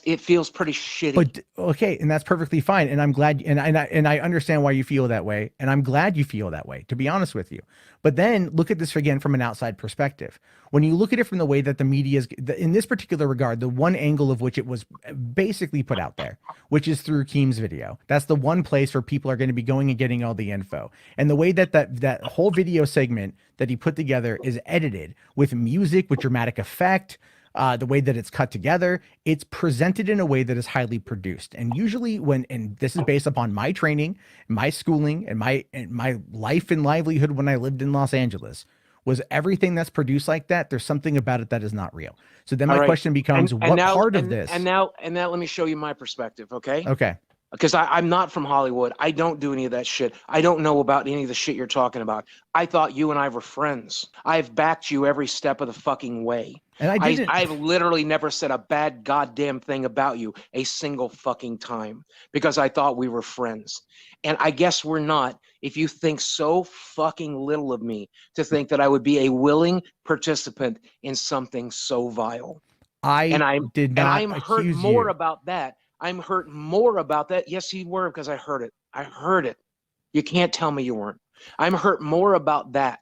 it feels pretty shitty. But okay, and that's perfectly fine. And I'm glad, and I understand why you feel that way. And I'm glad you feel that way, to be honest with you. But then look at this again from an outside perspective. When you look at it from the way that the media is, in this particular regard, the one angle of which it was basically put out there, which is through Keem's video. That's the one place where people are going to be going and getting all the info. And the way that whole video segment that he put together is edited with music, with dramatic effect, the way that it's cut together, it's presented in a way that is highly produced. And usually and this is based upon my training, my schooling, and my life and livelihood when I lived in Los Angeles, was everything that's produced like that, there's something about it that is not real. So then my question becomes, what part of this? And now let me show you my perspective, okay? Okay. Because I'm not from Hollywood. I don't do any of that shit. I don't know about any of the shit you're talking about. I thought you and I were friends. I've backed you every step of the fucking way. And I've literally never said a bad goddamn thing about you a single fucking time because I thought we were friends. And I guess we're not if you think so fucking little of me to think that I would be a willing participant in something so vile. I'm hurt more about that. I'm hurt more about that. Yes, you were, because I heard it. I heard it. You can't tell me you weren't. I'm hurt more about that.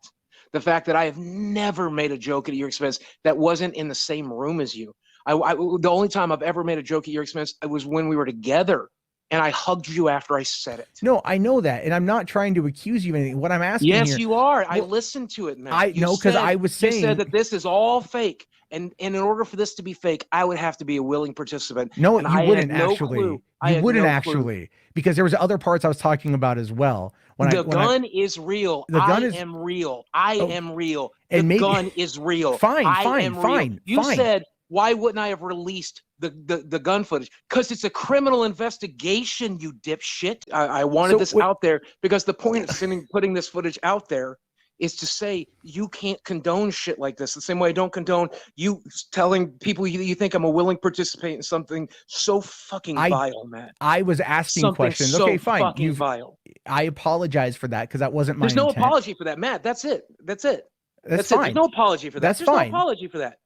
The fact that I have never made a joke at your expense that wasn't in the same room as you. The only time I've ever made a joke at your expense was when we were together, and I hugged you after I said it. No, I know that, and I'm not trying to accuse you of anything. What I'm asking Yes, you are. I listened to it, man. I know, because I was saying... You said that this is all fake. And in order for this to be fake, I would have to be a willing participant. No, and you wouldn't actually. You wouldn't actually, because there was other parts I was talking about as well. The gun is real. I am real. I am real. The gun is real. Fine. You said, why wouldn't I have released the gun footage? Because it's a criminal investigation, you dipshit. I wanted this out there because the point of putting this footage out there is to say you can't condone shit like this. The same way I don't condone you telling people you think I'm a willing participant in something so fucking vile, Matt. I was asking something questions. So okay, fine. Fucking vile. I apologize for that because that wasn't my intent. There's no apology for that, Matt. That's it. That's fine. There's no apology for that. That's There's fine. no apology for that.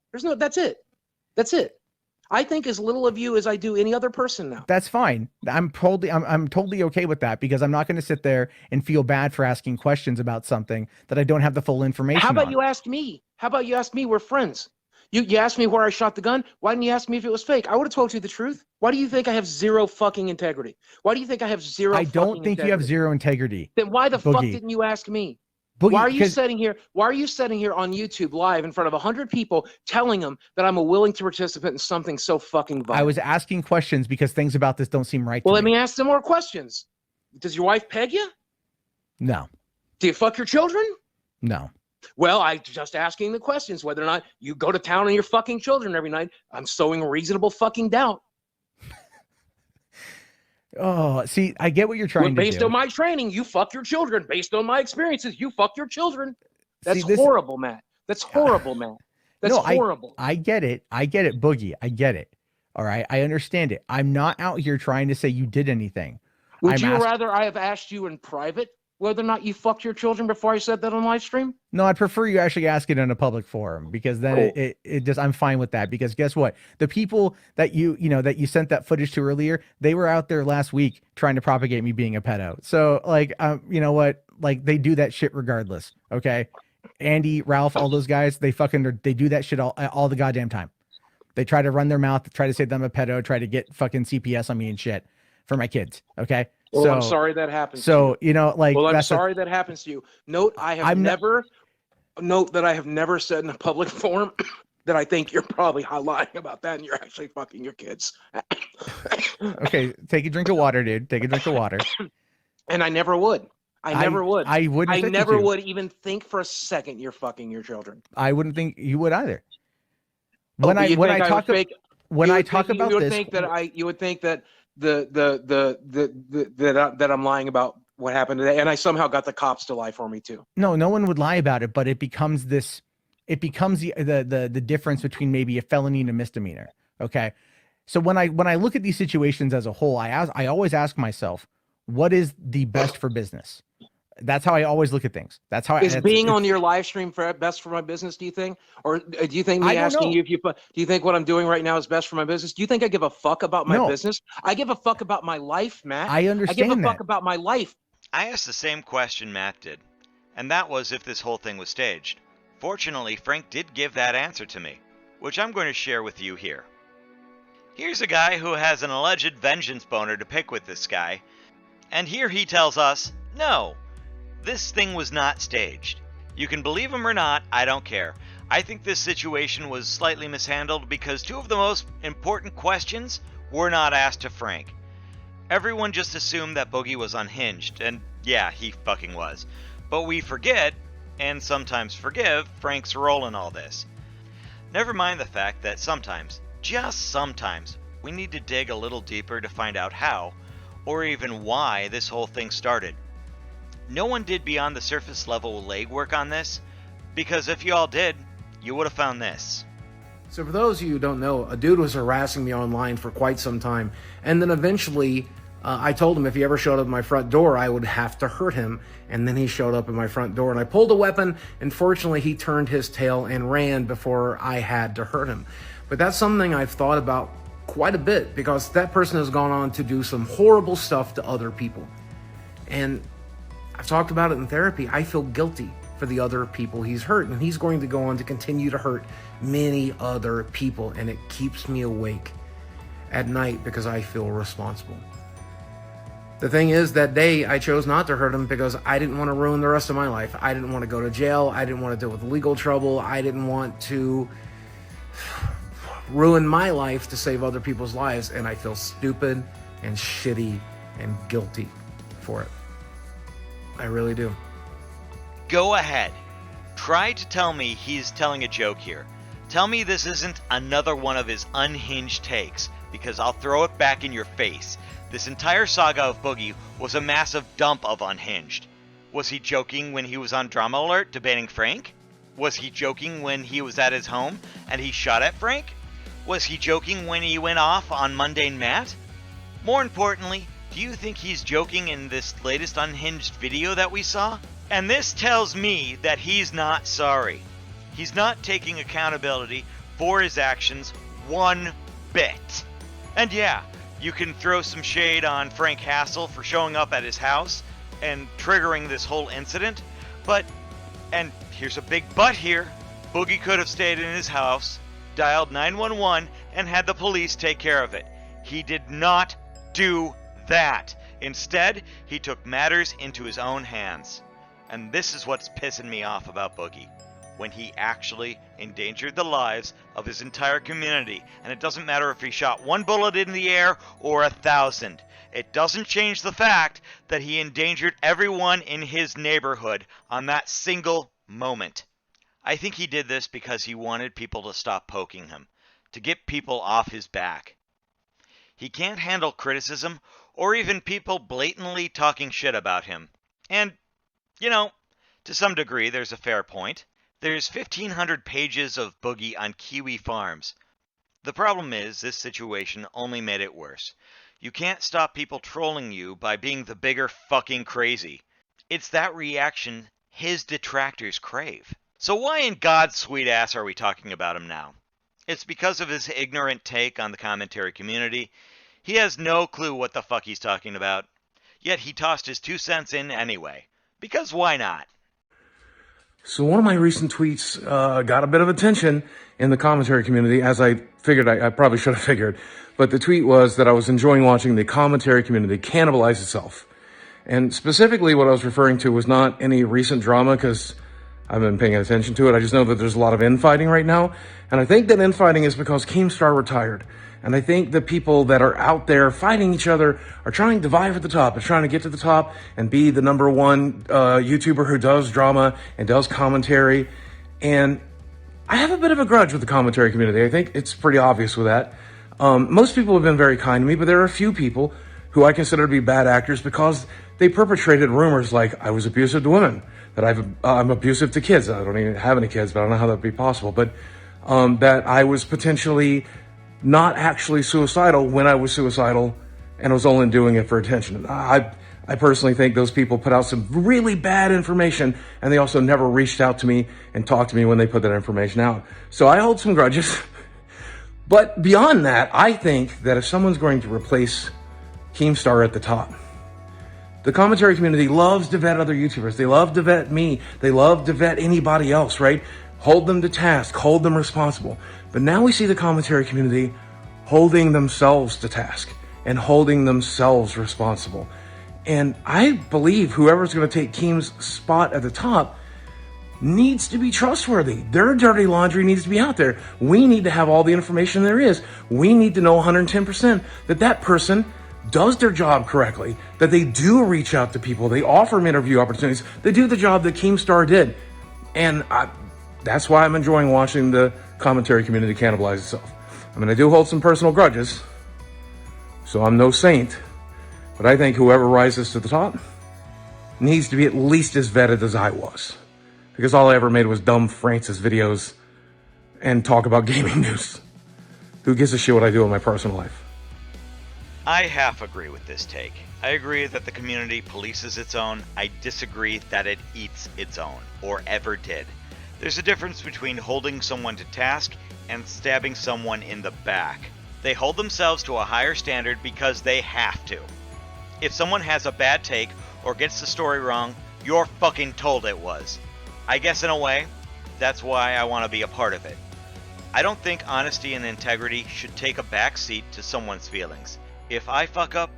That's it. I think as little of you as I do any other person now. That's fine. I'm totally okay with that because I'm not going to sit there and feel bad for asking questions about something that I don't have the full information. How about on. you ask me? We're friends. You asked me where I shot the gun. Why didn't you ask me if it was fake? I would have told you the truth. Why do you think I have zero fucking integrity? Why do you think I have zero? I don't think you have zero integrity. Then why the Boogie. fuck didn't you ask me? Boogie, why are you sitting here on YouTube live in front of 100 people telling them that I'm a willing to participant in something so fucking violent? I was asking questions because things about this don't seem right Well, to let me ask some more questions. Does your wife peg you? No. Do you fuck your children? No. Well, I'm just asking the questions whether or not you go to town on your fucking children every night. I'm sowing reasonable fucking doubt. Oh, see, I get what you're trying to do. Based on my training, you fuck your children. Based on my experiences, you fuck your children. That's horrible, Matt. That's horrible, Matt. That's horrible. I get it. Boogie. I get it. All right. I understand it. I'm not out here trying to say you did anything. Would I'm you ask- rather I have asked you in private whether or not you fucked your children before I said that on live stream? No, I'd prefer you actually ask it in a public forum, because then Cool. it just, I'm fine with that, because guess what? The people that you know, that you sent that footage to earlier, they were out there last week trying to propagate me being a pedo. So like, you know what? Like, they do that shit regardless. Okay. Andy, Ralph, all those guys, they do that shit all the goddamn time. They try to run their mouth, try to say that I'm a pedo, try to get fucking CPS on me and shit for my kids. Okay. Well, so I'm sorry that happens. So, you know, like, well, I'm that's sorry that happens to you. Note that I have never said in a public forum that I think you're probably lying about that and you're actually fucking your kids. Okay, take a drink of water, dude. Take a drink of water. And I never would. I never would. I wouldn't. I expect you never to. would even think for a second you're fucking your children. I wouldn't think you would either. Oh, When but you I think talk would fake- when you I would talk think- about you would this, think that you would think that that I'm lying about what happened today, and I somehow got the cops to lie for me too. no one would lie about it, but it becomes this. It becomes the difference between maybe a felony and a misdemeanor. Okay, so when I look at these situations as a whole, I always ask myself, what is the best for business? That's how I always look at things. That's how Is being on your live stream best for my business? Do you think, or do you think me asking you if you do you think what I'm doing right now is best for my business? Do you think I give a fuck about my business? I give a fuck about my life, Matt. I understand I give a that. fuck about my life. I asked the same question Matt did, and that was if this whole thing was staged. Fortunately, Frank did give that answer to me, which I'm going to share with you here. Here's a guy who has an alleged vengeance boner to pick with this guy, and here he tells us, no, this thing was not staged. You can believe him or not, I don't care. I think this situation was slightly mishandled because two of the most important questions were not asked to Frank. Everyone just assumed that Boogie was unhinged, and yeah, he fucking was. But we forget, and sometimes forgive, Frank's role in all this. Never mind the fact that sometimes, just sometimes, we need to dig a little deeper to find out how, or even why this whole thing started. No one did beyond the surface level legwork on this, because if you all did, you would have found this. So for those of you who don't know, a dude was harassing me online for quite some time, and then eventually I told him if he ever showed up at my front door, I would have to hurt him, and then he showed up at my front door, and I pulled a weapon, and fortunately he turned his tail and ran before I had to hurt him. But that's something I've thought about quite a bit, because that person has gone on to do some horrible stuff to other people. And I've talked about it in therapy. I feel guilty for the other people he's hurt, and he's going to go on to continue to hurt many other people, and it keeps me awake at night because I feel responsible. The thing is, that day I chose not to hurt him because I didn't want to ruin the rest of my life. I didn't want to go to jail. I didn't want to deal with legal trouble. I didn't want to ruin my life to save other people's lives, and I feel stupid and shitty and guilty for it. I really do. Go ahead. Try to tell me he's telling a joke here. Tell me this isn't another one of his unhinged takes, because I'll throw it back in your face. This entire saga of Boogie was a massive dump of unhinged. Was he joking when he was on Drama Alert debating Frank? Was he joking when he was at his home and he shot at Frank? Was he joking when he went off on Mundane Matt? More importantly, do you think he's joking in this latest unhinged video that we saw? And this tells me that he's not sorry. He's not taking accountability for his actions one bit. And yeah, you can throw some shade on Frank Hassel for showing up at his house and triggering this whole incident, but, and here's a big but here, Boogie could have stayed in his house, dialed 911, and had the police take care of it. He did not do that. Instead, he took matters into his own hands. And this is what's pissing me off about Boogie. When he actually endangered the lives of his entire community. And it doesn't matter if he shot one bullet in the air or 1,000. It doesn't change the fact that he endangered everyone in his neighborhood on that single moment. I think he did this because he wanted people to stop poking him, to get people off his back. He can't handle criticism or even people blatantly talking shit about him. And, you know, to some degree, there's a fair point. There's 1,500 pages of Boogie on Kiwi Farms. The problem is, this situation only made it worse. You can't stop people trolling you by being the bigger fucking crazy. It's that reaction his detractors crave. So why in God's sweet ass are we talking about him now? It's because of his ignorant take on the commentary community. He has no clue what the fuck he's talking about. Yet he tossed his 2 cents in anyway. Because why not? So one of my recent tweets got a bit of attention in the commentary community, as I figured I probably should have figured. But the tweet was that I was enjoying watching the commentary community cannibalize itself. And specifically what I was referring to was not any recent drama, because I've been paying attention to it. I just know that there's a lot of infighting right now. And I think that infighting is because Keemstar retired. And I think the people that are out there fighting each other are trying to vie for the top, and trying to get to the top and be the number one YouTuber who does drama and does commentary. And I have a bit of a grudge with the commentary community. I think it's pretty obvious with that. Most people have been very kind to me, but there are a few people who I consider to be bad actors because they perpetrated rumors like I was abusive to women, that I'm abusive to kids. I don't even have any kids, but I don't know how that would be possible. But that I was potentially not actually suicidal when I was suicidal and was only doing it for attention. I personally think those people put out some really bad information, and they also never reached out to me and talked to me when they put that information out. So I hold some grudges. But beyond that, I think that if someone's going to replace Keemstar at the top, the commentary community loves to vet other YouTubers. They love to vet me. They love to vet anybody else, right? Hold them to task, hold them responsible. But now we see the commentary community holding themselves to task and holding themselves responsible. And I believe whoever's going to take Keem's spot at the top needs to be trustworthy. Their dirty laundry needs to be out there. We need to have all the information there is. We need to know 110% that that person does their job correctly, that they do reach out to people, they offer them interview opportunities, they do the job that Keemstar did. And that's why I'm enjoying watching the commentary community cannibalize itself. I mean, I do hold some personal grudges, so I'm no saint, but I think whoever rises to the top needs to be at least as vetted as I was. Because all I ever made was dumb Francis videos and talk about gaming news. Who gives a shit what I do in my personal life? I half agree with this take. I agree that the community polices its own. I disagree that it eats its own, or ever did. There's a difference between holding someone to task and stabbing someone in the back. They hold themselves to a higher standard because they have to. If someone has a bad take or gets the story wrong, you're fucking told it was. I guess in a way, that's why I want to be a part of it. I don't think honesty and integrity should take a back seat to someone's feelings. If I fuck up,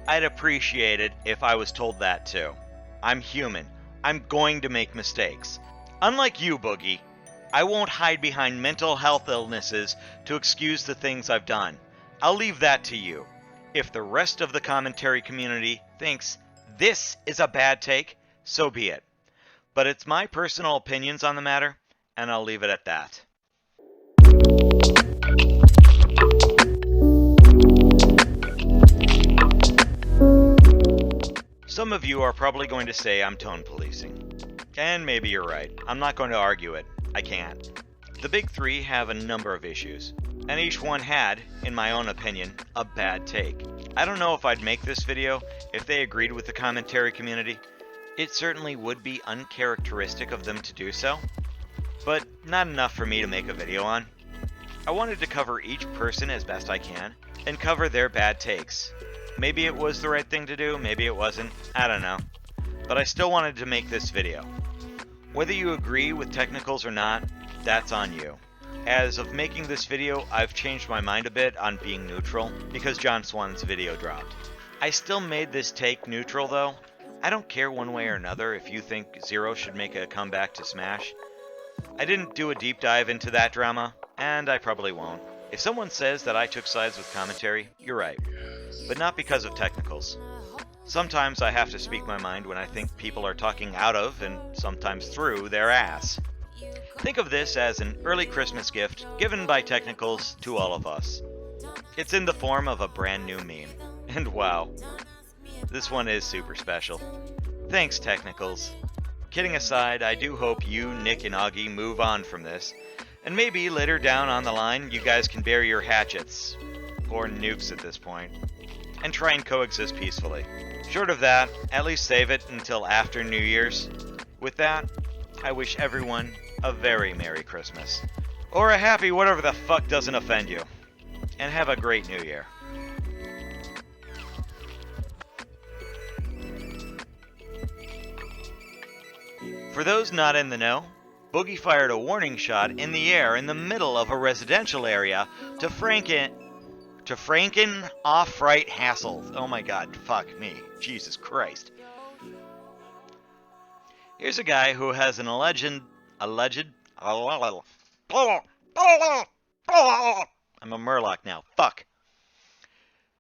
I'd appreciate it if I was told that too. I'm human. I'm going to make mistakes. Unlike you, Boogie, I won't hide behind mental health illnesses to excuse the things I've done. I'll leave that to you. If the rest of the commentary community thinks this is a bad take, so be it. But it's my personal opinions on the matter, and I'll leave it at that. Some of you are probably going to say I'm tone policing. And maybe you're right. I'm not going to argue it. I can't. The big three have a number of issues, and each one had, in my own opinion, a bad take. I don't know if I'd make this video if they agreed with the commentary community. It certainly would be uncharacteristic of them to do so, but not enough for me to make a video on. I wanted to cover each person as best I can, and cover their bad takes. Maybe it was the right thing to do, maybe it wasn't, I don't know. But I still wanted to make this video. Whether you agree with technicals or not, that's on you. As of making this video, I've changed my mind a bit on being neutral, because John Swan's video dropped. I still made this take neutral though. I don't care one way or another if you think Zero should make a comeback to Smash. I didn't do a deep dive into that drama, and I probably won't. If someone says that I took sides with commentary, you're right. But not because of technicals. Sometimes I have to speak my mind when I think people are talking out of, and sometimes through, their ass. Think of this as an early Christmas gift given by technicals to all of us. It's in the form of a brand new meme. And wow, this one is super special. Thanks, technicals. Kidding aside, I do hope you, Nick, and Augie move on from this, And maybe later down on the line, you guys can bury your hatchets, or nukes at this point, and try and coexist peacefully. Short of that, at least save it until after New Year's. With that, I wish everyone a very Merry Christmas. Or a happy whatever the fuck doesn't offend you. And have a great New Year. For those not in the know, Boogie fired a warning shot in the air in the middle of a residential area to Franken off-right hassles. Oh my god, fuck me. Jesus Christ. Here's a guy who has an alleged I'm a Murloc now. Fuck.